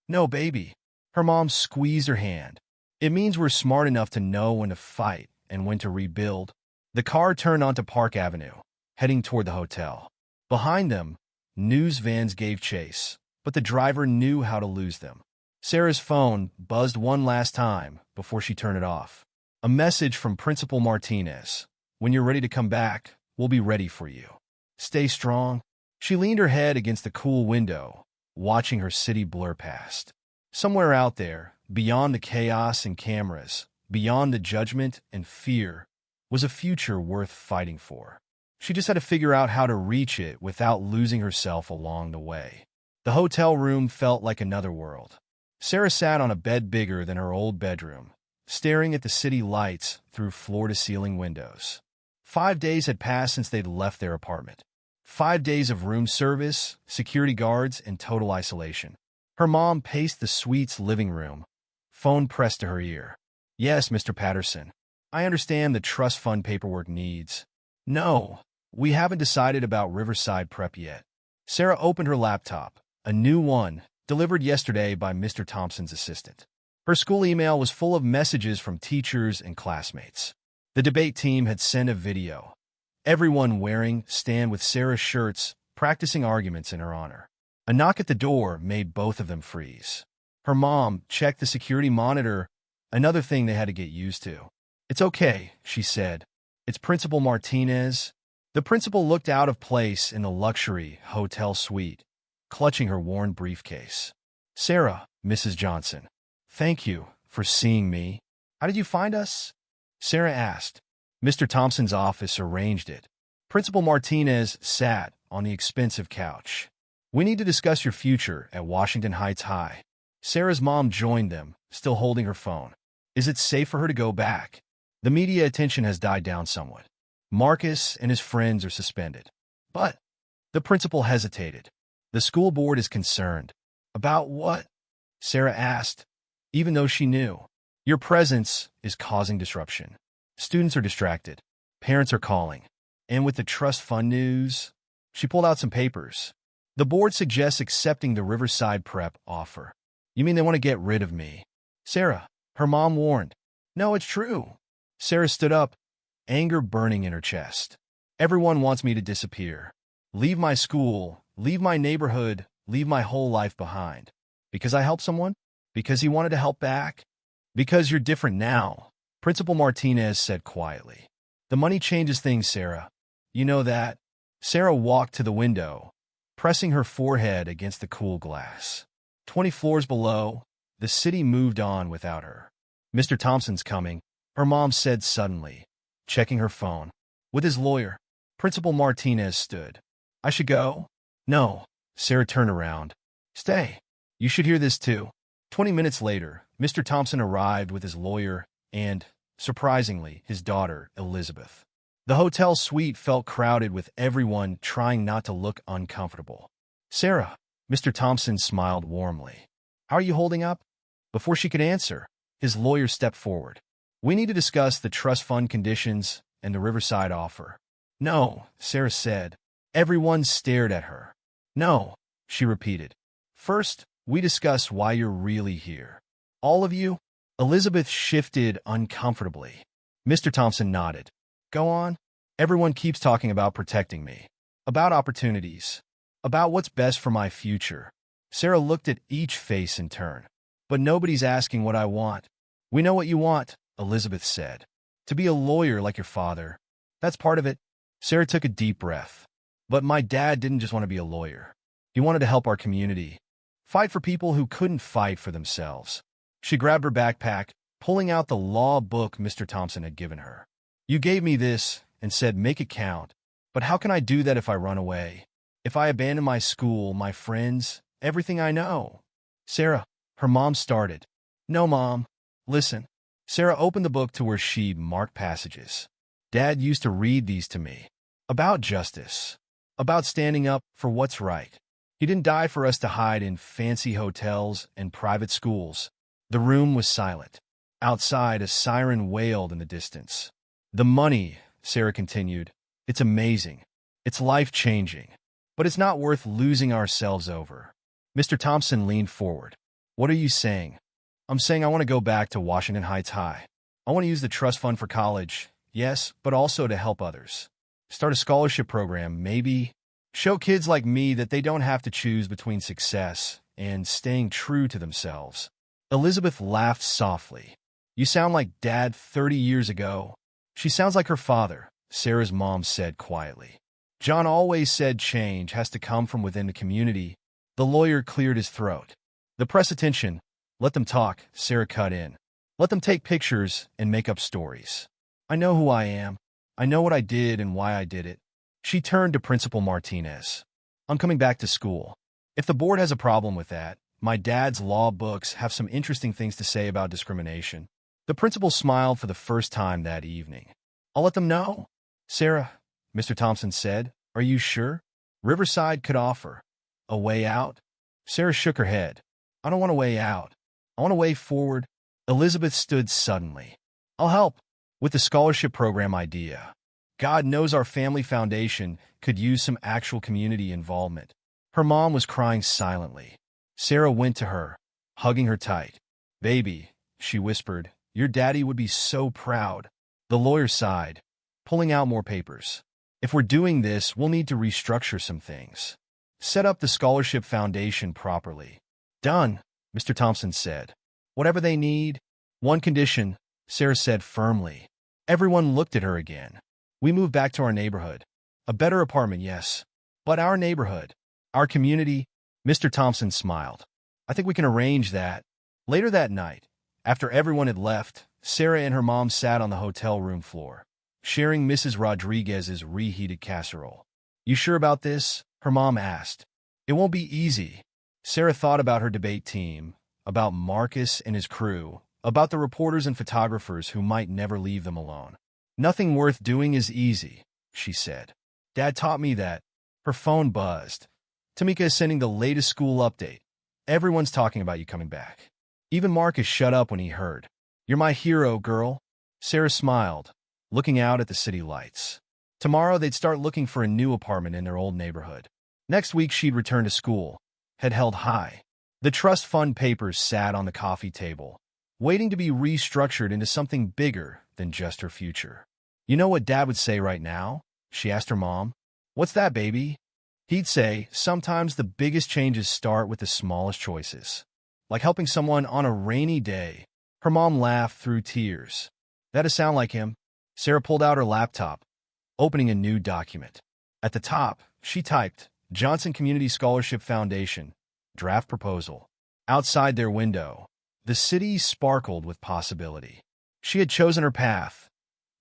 No, baby. Her mom squeezed her hand. It means we're smart enough to know when to fight and when to rebuild. The car turned onto Park Avenue, heading toward the hotel. Behind them, news vans gave chase, but the driver knew how to lose them. Sarah's phone buzzed one last time before she turned it off. A message from Principal Martinez. When you're ready to come back, we'll be ready for you. Stay strong. She leaned her head against the cool window, watching her city blur past. Somewhere out there, beyond the chaos and cameras, beyond the judgment and fear, was a future worth fighting for. She just had to figure out how to reach it without losing herself along the way. The hotel room felt like another world. Sarah sat on a bed bigger than her old bedroom, staring at the city lights through floor-to-ceiling windows. 5 days had passed since they'd left their apartment. 5 days of room service, security guards, and total isolation. Her mom paced the suite's living room, phone pressed to her ear. Yes, Mr. Patterson. I understand the trust fund paperwork needs. No, we haven't decided about Riverside Prep yet. Sarah opened her laptop, a new one, delivered yesterday by Mr. Thompson's assistant. Her school email was full of messages from teachers and classmates. The debate team had sent a video. Everyone wearing Stand With Sarah shirts, practicing arguments in her honor. A knock at the door made both of them freeze. Her mom checked the security monitor, another thing they had to get used to. It's okay, she said. It's Principal Martinez. The principal looked out of place in the luxury hotel suite, clutching her worn briefcase. Sarah, Mrs. Johnson. Thank you for seeing me. How did you find us? Sarah asked. Mr. Thompson's office arranged it. Principal Martinez sat on the expensive couch. We need to discuss your future at Washington Heights High. Sarah's mom joined them, still holding her phone. Is it safe for her to go back? The media attention has died down somewhat. Marcus and his friends are suspended. But the principal hesitated. The school board is concerned. About what? Sarah asked, even though she knew. Your presence is causing disruption. Students are distracted. Parents are calling. And with the trust fund news, she pulled out some papers. The board suggests accepting the Riverside Prep offer. You mean they want to get rid of me? Sarah, her mom warned. No, it's true. Sarah stood up, anger burning in her chest. Everyone wants me to disappear. Leave my school, leave my neighborhood, leave my whole life behind. Because I helped someone? Because he wanted to help back? Because you're different now, Principal Martinez said quietly. The money changes things, Sarah. You know that. Sarah walked to the window, pressing her forehead against the cool glass. 20 floors below, the city moved on without her. Mr. Thompson's coming, her mom said suddenly, checking her phone. With his lawyer, Principal Martinez stood. I should go? No. Sarah turned around. Stay. You should hear this too. 20 minutes later, Mr. Thompson arrived with his lawyer and, surprisingly, his daughter, Elizabeth. The hotel suite felt crowded with everyone trying not to look uncomfortable. Sarah, Mr. Thompson smiled warmly. How are you holding up? Before she could answer, his lawyer stepped forward. We need to discuss the trust fund conditions and the Riverside offer. No, Sarah said. Everyone stared at her. No, she repeated. First, we discuss why you're really here. All of you? Elizabeth shifted uncomfortably. Mr. Thompson nodded. Go on. Everyone keeps talking about protecting me. About opportunities. About what's best for my future. Sarah looked at each face in turn. But nobody's asking what I want. We know what you want, Elizabeth said. To be a lawyer like your father. That's part of it. Sarah took a deep breath. But my dad didn't just want to be a lawyer. He wanted to help our community. Fight for people who couldn't fight for themselves. She grabbed her backpack, pulling out the law book Mr. Thompson had given her. You gave me this and said make it count. But how can I do that if I run away? If I abandon my school, my friends, everything I know? Sarah, her mom started. No, Mom. Listen. Sarah opened the book to where she'd marked passages. Dad used to read these to me. About justice. About standing up for what's right. He didn't die for us to hide in fancy hotels and private schools. The room was silent. Outside, a siren wailed in the distance. The money, Sarah continued, it's amazing. It's life-changing. But it's not worth losing ourselves over. Mr. Thompson leaned forward. What are you saying? I'm saying I want to go back to Washington Heights High. I want to use the trust fund for college, yes, but also to help others. Start a scholarship program, maybe. Show kids like me that they don't have to choose between success and staying true to themselves. Elizabeth laughed softly. You sound like Dad 30 years ago. She sounds like her father, Sarah's mom said quietly. John always said change has to come from within the community. The lawyer cleared his throat. The press attention. Let them talk, Sarah cut in. Let them take pictures and make up stories. I know who I am. I know what I did and why I did it. She turned to Principal Martinez. I'm coming back to school. If the board has a problem with that, my dad's law books have some interesting things to say about discrimination. The principal smiled for the first time that evening. I'll let them know. Sarah, Mr. Thompson said, are you sure? Riverside could offer a way out. Sarah shook her head. I don't want a way out. I want a way forward. Elizabeth stood suddenly. I'll help with the scholarship program idea. God knows our family foundation could use some actual community involvement. Her mom was crying silently. Sarah went to her, hugging her tight. Baby, she whispered, your daddy would be so proud. The lawyer sighed, pulling out more papers. If we're doing this, we'll need to restructure some things. Set up the scholarship foundation properly. Done, Mr. Thompson said. Whatever they need. One condition, Sarah said firmly. Everyone looked at her again. We moved back to our neighborhood. A better apartment, yes. But our neighborhood, our community, Mr. Thompson smiled. I think we can arrange that. Later that night, after everyone had left, Sarah and her mom sat on the hotel room floor, sharing Mrs. Rodriguez's reheated casserole. You sure about this? Her mom asked. It won't be easy. Sarah thought about her debate team, about Marcus and his crew, about the reporters and photographers who might never leave them alone. Nothing worth doing is easy, she said. Dad taught me that. Her phone buzzed. Tamika is sending the latest school update. Everyone's talking about you coming back. Even Marcus shut up when he heard. You're my hero, girl. Sarah smiled, looking out at the city lights. Tomorrow they'd start looking for a new apartment in their old neighborhood. Next week she'd return to school, head held high. The trust fund papers sat on the coffee table, waiting to be restructured into something bigger than just her future. You know what Dad would say right now? She asked her mom. What's that, baby? He'd say, sometimes the biggest changes start with the smallest choices. Like helping someone on a rainy day. Her mom laughed through tears. That'd sound like him. Sarah pulled out her laptop, opening a new document. At the top, she typed, Johnson Community Scholarship Foundation, draft proposal. Outside their window, the city sparkled with possibility. She had chosen her path.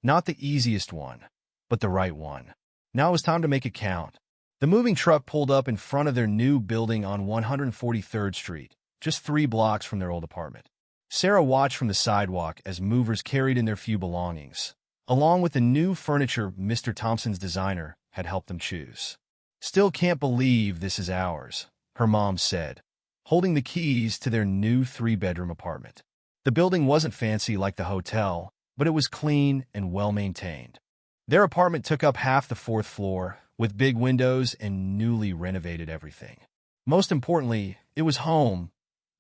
Not the easiest one, but the right one. Now it was time to make it count. The moving truck pulled up in front of their new building on 143rd Street, just 3 blocks from their old apartment. Sarah watched from the sidewalk as movers carried in their few belongings, along with the new furniture Mr. Thompson's designer had helped them choose. Still can't believe this is ours, her mom said, holding the keys to their new 3-bedroom apartment. The building wasn't fancy like the hotel, but it was clean and well-maintained. Their apartment took up half the 4th floor, with big windows and newly renovated everything. Most importantly, it was home,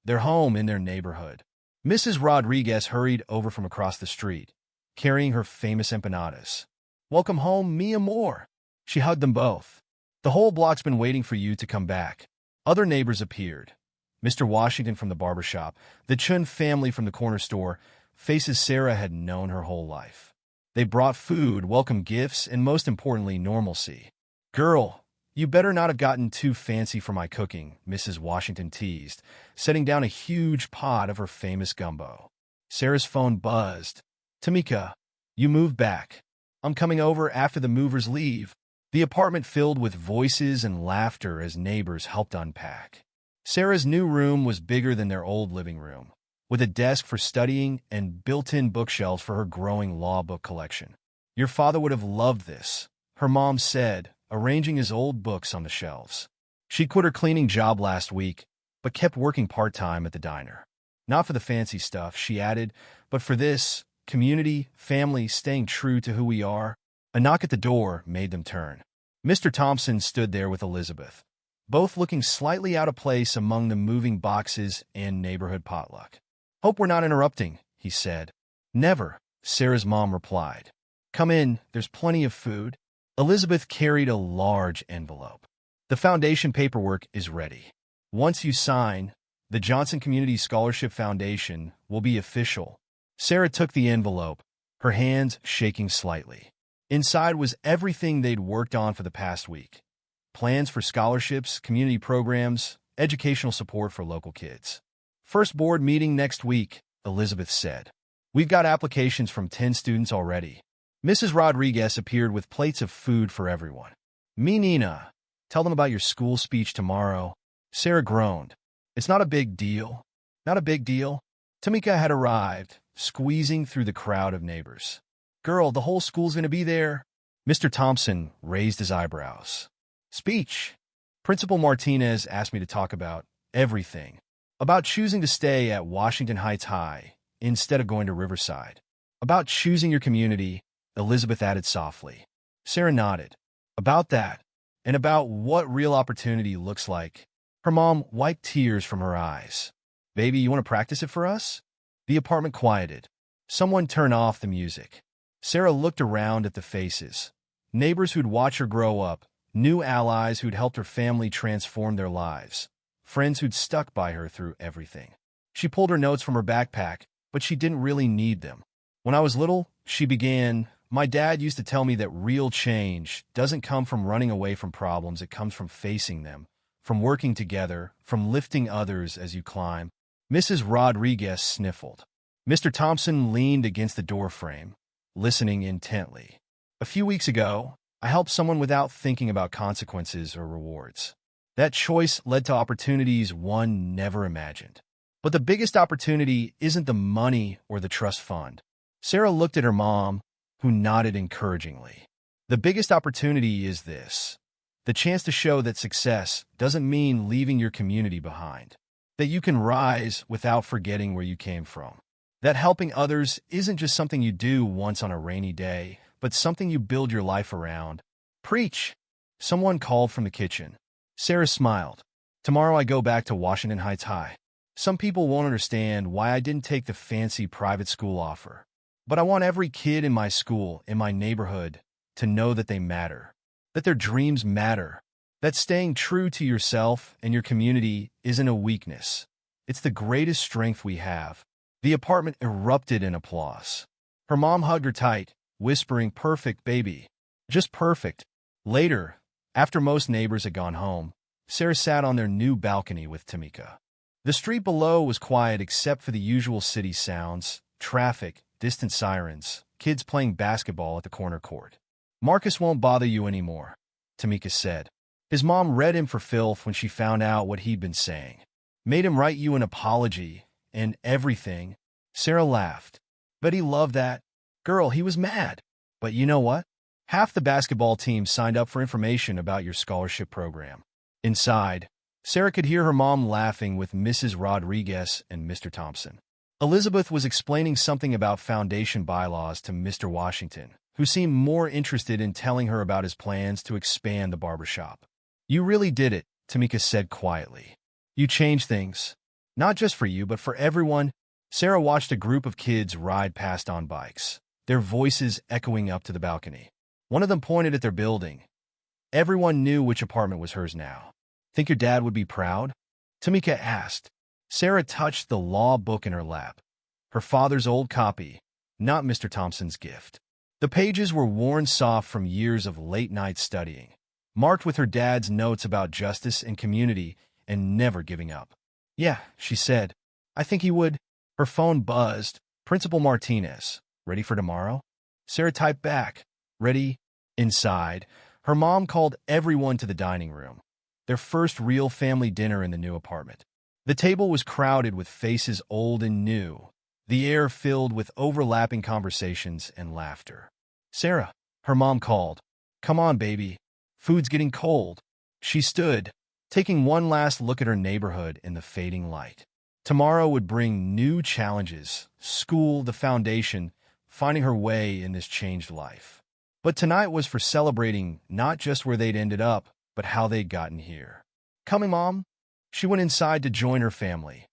their home in their neighborhood. Mrs. Rodriguez hurried over from across the street, carrying her famous empanadas. Welcome home, mi amor. She hugged them both. The whole block's been waiting for you to come back. Other neighbors appeared. Mr. Washington from the barber shop, the Chun family from the corner store, faces Sarah had known her whole life. They brought food, welcome gifts, and most importantly, normalcy. Girl, you better not have gotten too fancy for my cooking, Mrs. Washington teased, setting down a huge pot of her famous gumbo. Sarah's phone buzzed. Tamika, you moved back. I'm coming over after the movers leave. The apartment filled with voices and laughter as neighbors helped unpack. Sarah's new room was bigger than their old living room, with a desk for studying and built-in bookshelves for her growing law book collection. Your father would have loved this, her mom said, arranging his old books on the shelves. She quit her cleaning job last week, but kept working part-time at the diner. Not for the fancy stuff, she added, but for this, community, family, staying true to who we are. A knock at the door made them turn. Mr. Thompson stood there with Elizabeth, both looking slightly out of place among the moving boxes and neighborhood potluck. "Hope we're not interrupting," he said. "Never," Sarah's mom replied. "Come in, there's plenty of food." Elizabeth carried a large envelope. "The foundation paperwork is ready. Once you sign, the Johnson Community Scholarship Foundation will be official." Sarah took the envelope, her hands shaking slightly. Inside was everything they'd worked on for the past week. Plans for scholarships, community programs, educational support for local kids. "First board meeting next week," Elizabeth said. "We've got applications from 10 students already." Mrs. Rodriguez appeared with plates of food for everyone. "Nina, tell them about your school speech tomorrow." Sarah groaned. "It's not a big deal." "Not a big deal?" Tamika had arrived, squeezing through the crowd of neighbors. "Girl, the whole school's going to be there." Mr. Thompson raised his eyebrows. "Speech. Principal Martinez asked me to talk about everything. About choosing to stay at Washington Heights High instead of going to Riverside. About choosing your community," Elizabeth added softly. Sarah nodded. "About that, and about what real opportunity looks like." Her mom wiped tears from her eyes. "Baby, you want to practice it for us?" The apartment quieted. Someone turned off the music. Sarah looked around at the faces. Neighbors who'd watched her grow up, new allies who'd helped her family transform their lives, friends who'd stuck by her through everything. She pulled her notes from her backpack, but she didn't really need them. "When I was little," she began, "my dad used to tell me that real change doesn't come from running away from problems, it comes from facing them, from working together, from lifting others as you climb." Mrs. Rodriguez sniffled. Mr. Thompson leaned against the doorframe, listening intently. "A few weeks ago, I helped someone without thinking about consequences or rewards. That choice led to opportunities one never imagined. But the biggest opportunity isn't the money or the trust fund." Sarah looked at her mom, who nodded encouragingly. "The biggest opportunity is this: the chance to show that success doesn't mean leaving your community behind, that you can rise without forgetting where you came from, that helping others isn't just something you do once on a rainy day, but something you build your life around." "Preach!" Someone called from the kitchen. Sarah smiled. "Tomorrow I go back to Washington Heights High. Some people won't understand why I didn't take the fancy private school offer. But I want every kid in my school, in my neighborhood, to know that they matter, that their dreams matter, that staying true to yourself and your community isn't a weakness. It's the greatest strength we have." The apartment erupted in applause. Her mom hugged her tight, whispering, "Perfect, baby. Just perfect." Later, after most neighbors had gone home, Sarah sat on their new balcony with Tamika. The street below was quiet except for the usual city sounds: traffic, distant sirens, kids playing basketball at the corner court. "Marcus won't bother you anymore," Tamika said. "His mom read him for filth when she found out what he'd been saying. Made him write you an apology and everything." Sarah laughed. "But he loved that. Girl, he was mad. But you know what? Half the basketball team signed up for information about your scholarship program." Inside, Sarah could hear her mom laughing with Mrs. Rodriguez and Mr. Thompson. Elizabeth was explaining something about foundation bylaws to Mr. Washington, who seemed more interested in telling her about his plans to expand the barbershop. "You really did it," Tamika said quietly. "You changed things. Not just for you, but for everyone." Sarah watched a group of kids ride past on bikes, their voices echoing up to the balcony. One of them pointed at their building. Everyone knew which apartment was hers now. "Think your dad would be proud?" Tamika asked. Sarah touched the law book in her lap. Her father's old copy, not Mr. Thompson's gift. The pages were worn soft from years of late-night studying, marked with her dad's notes about justice and community and never giving up. "Yeah," she said. "I think he would." Her phone buzzed. "Principal Martinez, ready for tomorrow?" Sarah typed back, "Ready." Inside, her mom called everyone to the dining room, their first real family dinner in the new apartment. The table was crowded with faces old and new, the air filled with overlapping conversations and laughter. "Sarah," her mom called. "Come on, baby. Food's getting cold." She stood, taking one last look at her neighborhood in the fading light. Tomorrow would bring new challenges, school, the foundation, finding her way in this changed life. But tonight was for celebrating not just where they'd ended up, but how they'd gotten here. Coming, Mom? She went inside to join her family.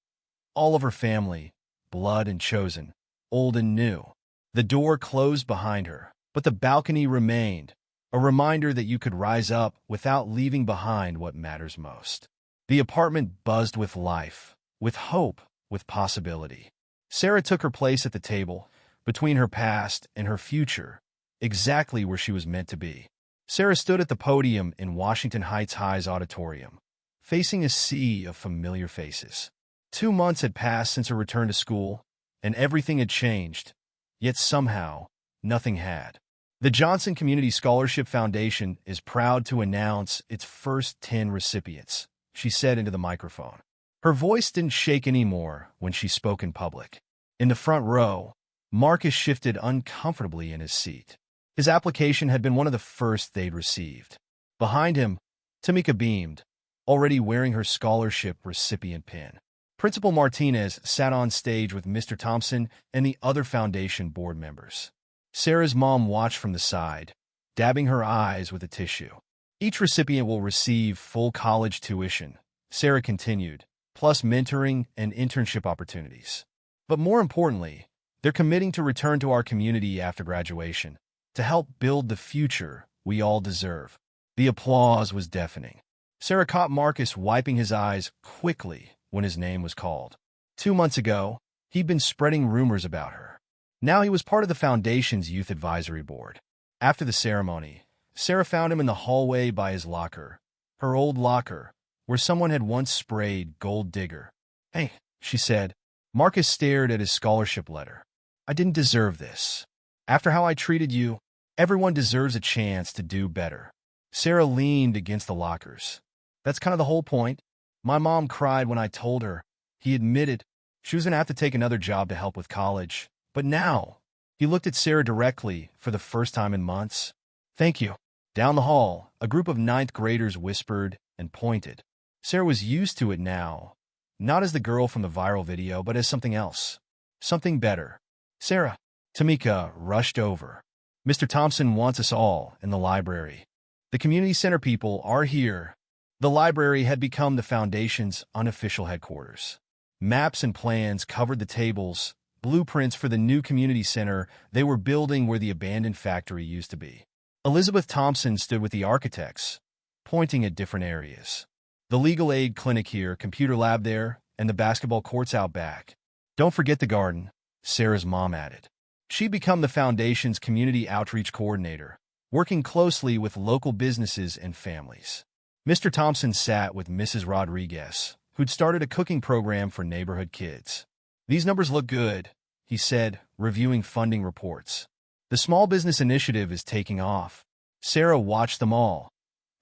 All of her family, blood and chosen, old and new. The door closed behind her, but the balcony remained, a reminder that you could rise up without leaving behind what matters most. The apartment buzzed with life, with hope, with possibility. Sarah took her place at the table, between her past and her future, exactly where she was meant to be. Sarah stood at the podium in Washington Heights High's auditorium, facing a sea of familiar faces. 2 months had passed since her return to school, and everything had changed, yet somehow, nothing had. The Johnson Community Scholarship Foundation is proud to announce its first 10 recipients, she said into the microphone. Her voice didn't shake anymore when she spoke in public. In the front row, Marcus shifted uncomfortably in his seat. His application had been one of the first they'd received. Behind him, Tamika beamed, already wearing her scholarship recipient pin. Principal Martinez sat on stage with Mr. Thompson and the other foundation board members. Sarah's mom watched from the side, dabbing her eyes with a tissue. Each recipient will receive full college tuition, Sarah continued, plus mentoring and internship opportunities. But more importantly, they're committing to return to our community after graduation, to help build the future we all deserve. The applause was deafening. Sarah caught Marcus wiping his eyes quickly when his name was called. 2 months ago, he'd been spreading rumors about her. Now he was part of the foundation's youth advisory board. After the ceremony, Sarah found him in the hallway by his locker, her old locker, where someone had once sprayed Gold Digger. Hey, she said. Marcus stared at his scholarship letter. I didn't deserve this. After how I treated you, everyone deserves a chance to do better. Sarah leaned against the lockers. That's kind of the whole point. My mom cried when I told her. He admitted she was going to have to take another job to help with college. But now, he looked at Sarah directly for the first time in months. Thank you. Down the hall, a group of 9th graders whispered and pointed. Sarah was used to it now, not as the girl from the viral video, but as something else. Something better. Sarah. Tamika rushed over. Mr. Thompson wants us all in the library. The community center people are here. The library had become the foundation's unofficial headquarters. Maps and plans covered the tables, blueprints for the new community center they were building where the abandoned factory used to be. Elizabeth Thompson stood with the architects, pointing at different areas. The legal aid clinic here, computer lab there, and the basketball courts out back. Don't forget the garden, Sarah's mom added. She'd become the foundation's community outreach coordinator, working closely with local businesses and families. Mr. Thompson sat with Mrs. Rodriguez, who'd started a cooking program for neighborhood kids. These numbers look good, he said, reviewing funding reports. The small business initiative is taking off. Sarah watched them all,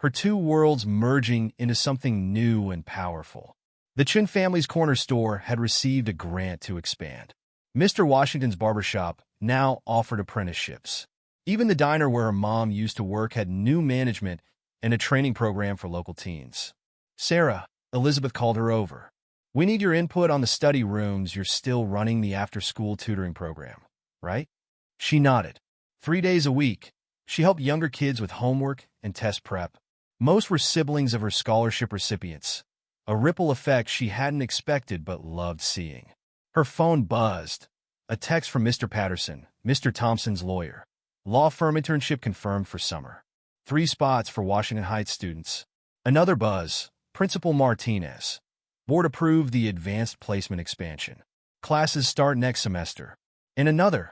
her two worlds merging into something new and powerful. The Chin family's corner store had received a grant to expand. Mr. Washington's barbershop now offered apprenticeships. Even the diner where her mom used to work had new management and a training program for local teens. Sarah, Elizabeth called her over. We need your input on the study rooms. You're still running the after-school tutoring program, right? She nodded. 3 days a week, she helped younger kids with homework and test prep. Most were siblings of her scholarship recipients, a ripple effect she hadn't expected but loved seeing. Her phone buzzed. A text from Mr. Patterson, Mr. Thompson's lawyer. Law firm internship confirmed for summer. 3 spots for Washington Heights students. Another buzz, Principal Martinez. Board approved the advanced placement expansion. Classes start next semester. And another.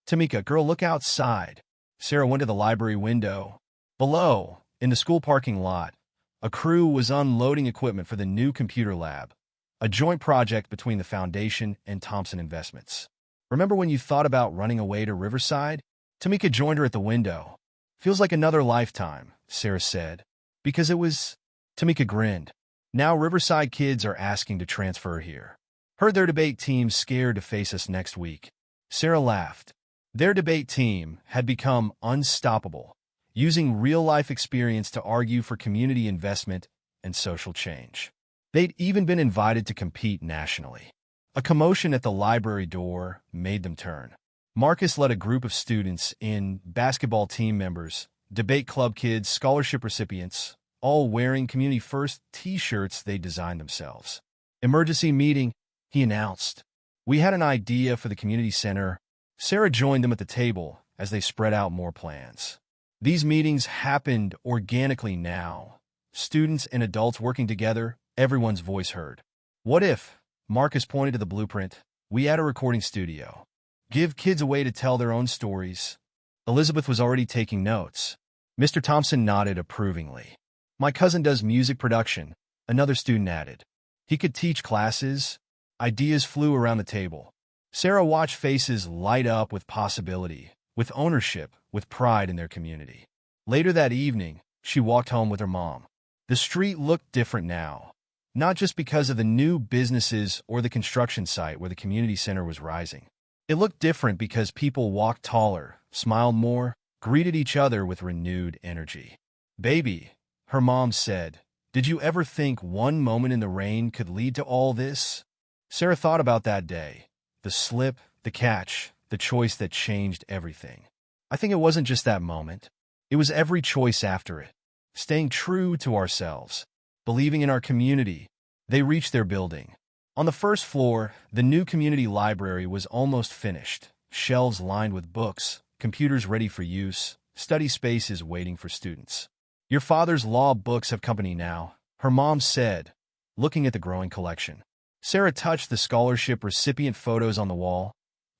Tamika, girl, look outside. Sarah went to the library window. Below, in the school parking lot, a crew was unloading equipment for the new computer lab, a joint project between the foundation and Thompson Investments. Remember when you thought about running away to Riverside? Tamika joined her at the window. Feels like another lifetime, Sarah said. Because it was... Tamika grinned. Now Riverside kids are asking to transfer here. Heard their debate team scared to face us next week. Sarah laughed. Their debate team had become unstoppable, using real-life experience to argue for community investment and social change. They'd even been invited to compete nationally. A commotion at the library door made them turn. Marcus led a group of students in, basketball team members, debate club kids, scholarship recipients, all wearing Community First t-shirts they designed themselves. "Emergency meeting," he announced. "We had an idea for the community center." Sarah joined them at the table as they spread out more plans. These meetings happened organically now. Students and adults working together, everyone's voice heard. "What if," Marcus pointed to the blueprint, "we add a recording studio? Give kids a way to tell their own stories." Elizabeth was already taking notes. Mr. Thompson nodded approvingly. "My cousin does music production," another student added. "He could teach classes." Ideas flew around the table. Sarah watched faces light up with possibility, with ownership, with pride in their community. Later that evening, she walked home with her mom. The street looked different now, not just because of the new businesses or the construction site where the community center was rising. It looked different because people walked taller, smiled more, greeted each other with renewed energy. "Baby," her mom said, "did you ever think one moment in the rain could lead to all this?" Sarah thought about that day. The slip, the catch, the choice that changed everything. "I think it wasn't just that moment. It was every choice after it. Staying true to ourselves, believing in our community." They reached their building. On the first floor, the new community library was almost finished. Shelves lined with books, computers ready for use, study spaces waiting for students. "Your father's law books have company now," her mom said, looking at the growing collection. Sarah touched the scholarship recipient photos on the wall.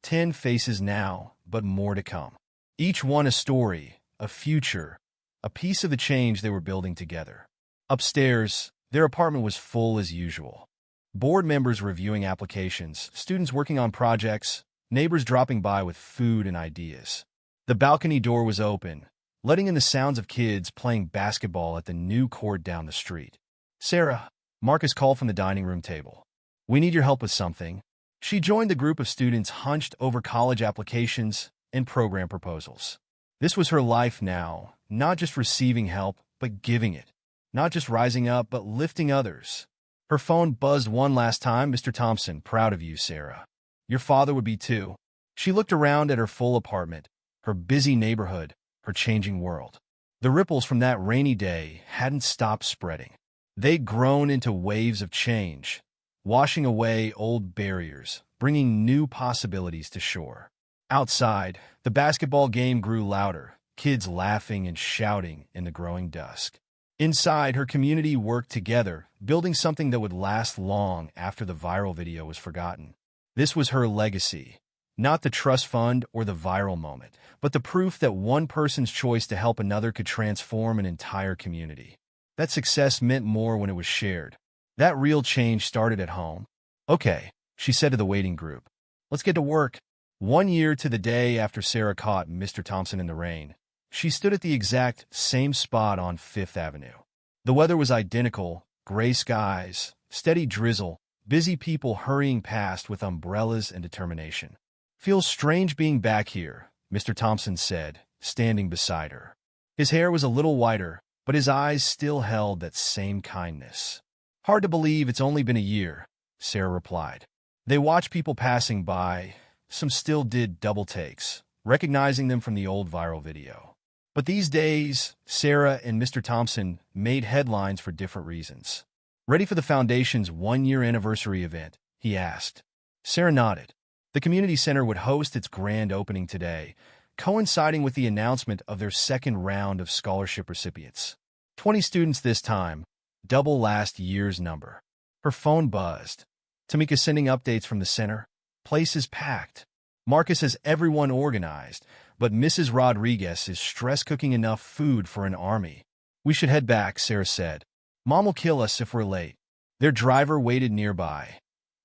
10 faces now, but more to come. Each one a story, a future, a piece of the change they were building together. Upstairs, their apartment was full as usual. Board members reviewing applications, students working on projects, neighbors dropping by with food and ideas. The balcony door was open, letting in the sounds of kids playing basketball at the new court down the street. "Sarah," Marcus called from the dining room table. "We need your help with something." She joined the group of students hunched over college applications and program proposals. This was her life now, not just receiving help, but giving it. Not just rising up, but lifting others. Her phone buzzed one last time. "Mr. Thompson, proud of you, Sarah. Your father would be too." She looked around at her full apartment, her busy neighborhood, her changing world. The ripples from that rainy day hadn't stopped spreading. They'd grown into waves of change, washing away old barriers, bringing new possibilities to shore. Outside, the basketball game grew louder, kids laughing and shouting in the growing dusk. Inside, her community worked together, building something that would last long after the viral video was forgotten. This was her legacy, not the trust fund or the viral moment, but the proof that one person's choice to help another could transform an entire community. That success meant more when it was shared. That real change started at home. "Okay," she said to the waiting group. "Let's get to work." 1 year to the day after Sarah caught Mr. Thompson in the rain, she stood at the exact same spot on Fifth Avenue. The weather was identical, gray skies, steady drizzle, busy people hurrying past with umbrellas and determination. "Feels strange being back here," Mr. Thompson said, standing beside her. His hair was a little whiter, but his eyes still held that same kindness. "Hard to believe it's only been a year," Sarah replied. They watched people passing by. Some still did double takes, recognizing them from the old viral video. But these days, Sarah and Mr. Thompson made headlines for different reasons. "Ready for the Foundation's 1-year anniversary event?" he asked. Sarah nodded. The community center would host its grand opening today, coinciding with the announcement of their second round of scholarship recipients. 20 students this time, double last year's number. Her phone buzzed. Tamika sending updates from the center. "Place is packed. Marcus has everyone organized, but Mrs. Rodriguez is stress cooking enough food for an army." "We should head back," Sarah said. "Mom will kill us if we're late." Their driver waited nearby,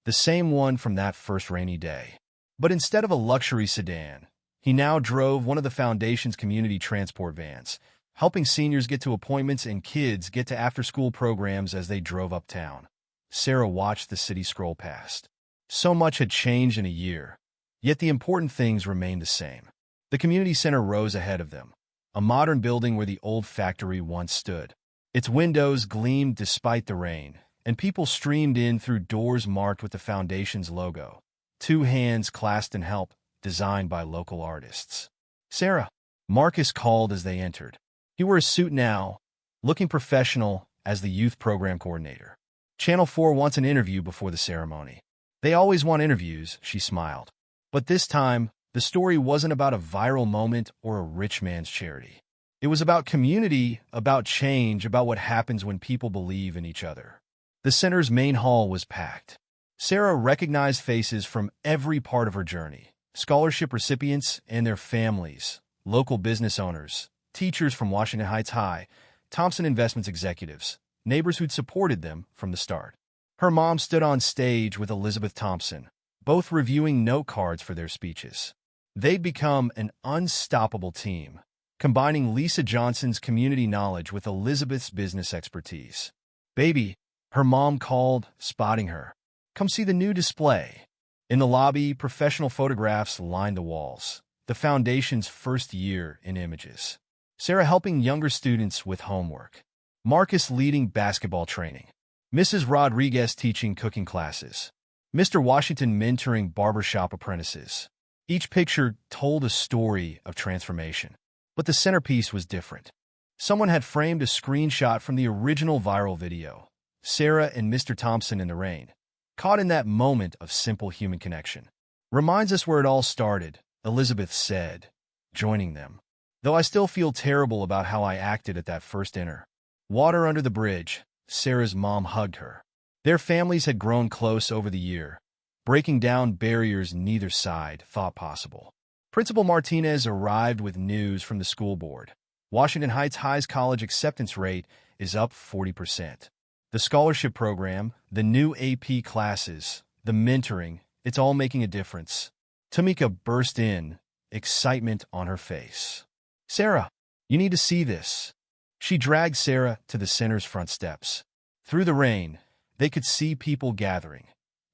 the same one from that first rainy day. But instead of a luxury sedan, he now drove one of the Foundation's community transport vans, helping seniors get to appointments and kids get to after-school programs as they drove uptown. Sarah watched the city scroll past. So much had changed in a year, yet the important things remained the same. The community center rose ahead of them, a modern building where the old factory once stood. Its windows gleamed despite the rain, and people streamed in through doors marked with the foundation's logo. Two hands clasped in help, designed by local artists. "Sarah," Marcus called as they entered. He wore a suit now, looking professional as the youth program coordinator. "Channel 4 wants an interview before the ceremony." "They always want interviews," she smiled. But this time, the story wasn't about a viral moment or a rich man's charity. It was about community, about change, about what happens when people believe in each other. The center's main hall was packed. Sarah recognized faces from every part of her journey: scholarship recipients and their families, local business owners, teachers from Washington Heights High, Thompson Investments executives, neighbors who'd supported them from the start. Her mom stood on stage with Elizabeth Thompson, both reviewing note cards for their speeches. They'd become an unstoppable team, combining Lisa Johnson's community knowledge with Elizabeth's business expertise. "Baby," her mom called, spotting her. "Come see the new display." In the lobby, professional photographs lined the walls. The foundation's first year in images. Sarah helping younger students with homework. Marcus leading basketball training. Mrs. Rodriguez teaching cooking classes. Mr. Washington mentoring barbershop apprentices. Each picture told a story of transformation. But the centerpiece was different. Someone had framed a screenshot from the original viral video. Sarah and Mr. Thompson in the rain, caught in that moment of simple human connection. "Reminds us where it all started," Elizabeth said, joining them. "Though I still feel terrible about how I acted at that first dinner." Water under the bridge, Sarah's mom hugged her. Their families had grown close over the year, breaking down barriers neither side thought possible. Principal Martinez arrived with news from the school board. Washington Heights High's college acceptance rate is up 40%. The scholarship program, the new AP classes, the mentoring, it's all making a difference. Tamika burst in, excitement on her face. "Sarah, you need to see this." She dragged Sarah to the center's front steps. Through the rain, they could see people gathering.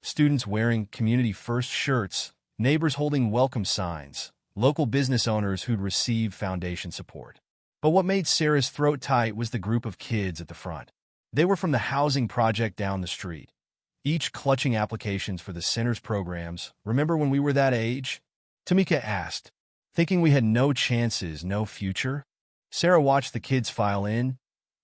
Students wearing Community First shirts, neighbors holding welcome signs, local business owners who'd received foundation support. But what made Sarah's throat tight was the group of kids at the front. They were from the housing project down the street, each clutching applications for the center's programs. "Remember when we were that age?" Tamika asked, thinking we had no chances, no future. Sarah watched the kids file in,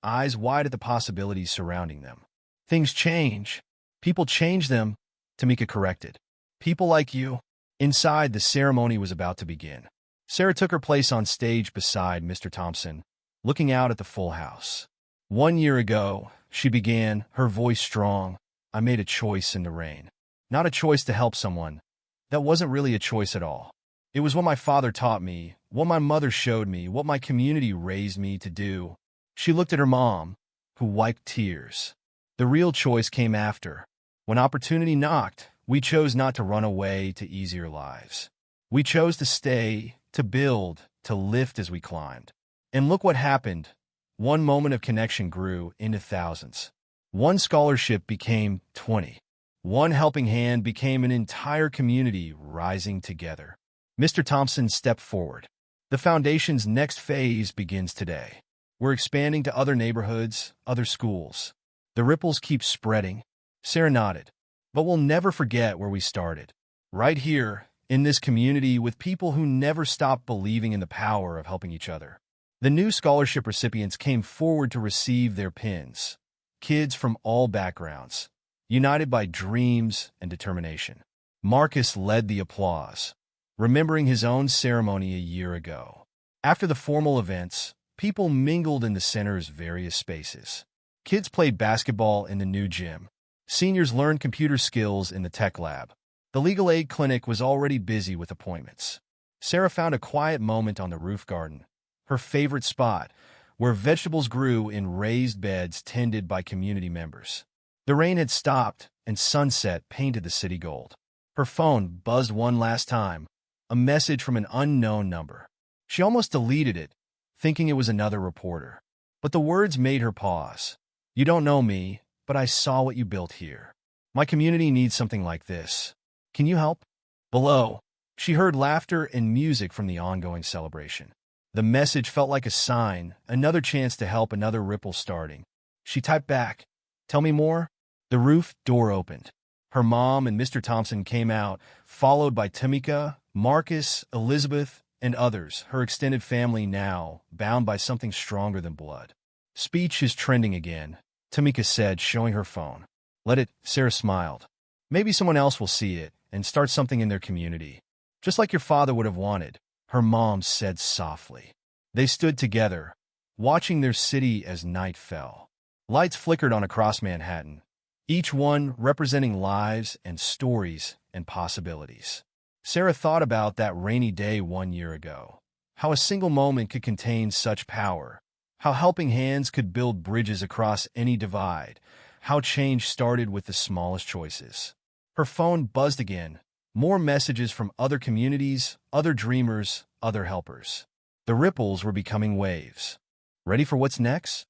eyes wide at the possibilities surrounding them. "Things change. People change them," Tamika corrected. "People like you." Inside, the ceremony was about to begin. Sarah took her place on stage beside Mr. Thompson, looking out at the full house. "1 year ago," she began, her voice strong, "I made a choice in the rain. Not a choice to help someone. That wasn't really a choice at all. It was what my father taught me, what my mother showed me, what my community raised me to do." She looked at her mom, who wiped tears. "The real choice came after. When opportunity knocked, we chose not to run away to easier lives. We chose to stay, to build, to lift as we climbed. And look what happened. One moment of connection grew into thousands. One scholarship became 20. One helping hand became an entire community rising together." Mr. Thompson stepped forward. "The foundation's next phase begins today. We're expanding to other neighborhoods, other schools. The ripples keep spreading." Sarah nodded. "But we'll never forget where we started. Right here, in this community, with people who never stopped believing in the power of helping each other." The new scholarship recipients came forward to receive their pins. Kids from all backgrounds, united by dreams and determination. Marcus led the applause, remembering his own ceremony a year ago. After the formal events, people mingled in the center's various spaces. Kids played basketball in the new gym. Seniors learned computer skills in the tech lab. The legal aid clinic was already busy with appointments. Sarah found a quiet moment on the roof garden, her favorite spot, where vegetables grew in raised beds tended by community members. The rain had stopped, and sunset painted the city gold. Her phone buzzed one last time, a message from an unknown number. She almost deleted it, thinking it was another reporter. But the words made her pause. "You don't know me, but I saw what you built here. My community needs something like this. Can you help?" Below, she heard laughter and music from the ongoing celebration. The message felt like a sign, another chance to help, another ripple starting. She typed back, "Tell me more." The roof door opened. Her mom and Mr. Thompson came out, followed by Tamika, Marcus, Elizabeth, and others, her extended family now bound by something stronger than blood. "Speech is trending again," Tamika said, showing her phone. "Let it," Sarah smiled. "Maybe someone else will see it and start something in their community. Just like your father would have wanted," her mom said softly. They stood together, watching their city as night fell. Lights flickered on across Manhattan, each one representing lives and stories and possibilities. Sarah thought about that rainy day 1 year ago, how a single moment could contain such power, how helping hands could build bridges across any divide, how change started with the smallest choices. Her phone buzzed again, more messages from other communities, other dreamers, other helpers. The ripples were becoming waves. "Ready for what's next?"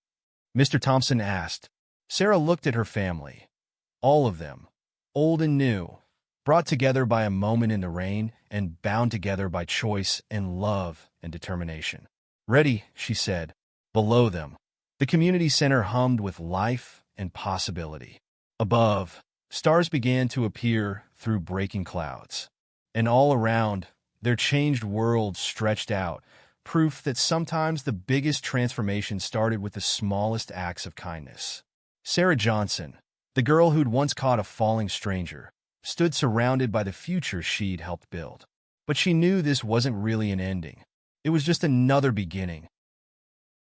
Mr. Thompson asked. Sarah looked at her family. All of them, old and new, brought together by a moment in the rain and bound together by choice and love and determination. "Ready," she said. Below them, the community center hummed with life and possibility. Above, stars began to appear through breaking clouds. And all around, their changed world stretched out, proof that sometimes the biggest transformation started with the smallest acts of kindness. Sarah Johnson, the girl who'd once caught a falling stranger, stood surrounded by the future she'd helped build. But she knew this wasn't really an ending. It was just another beginning,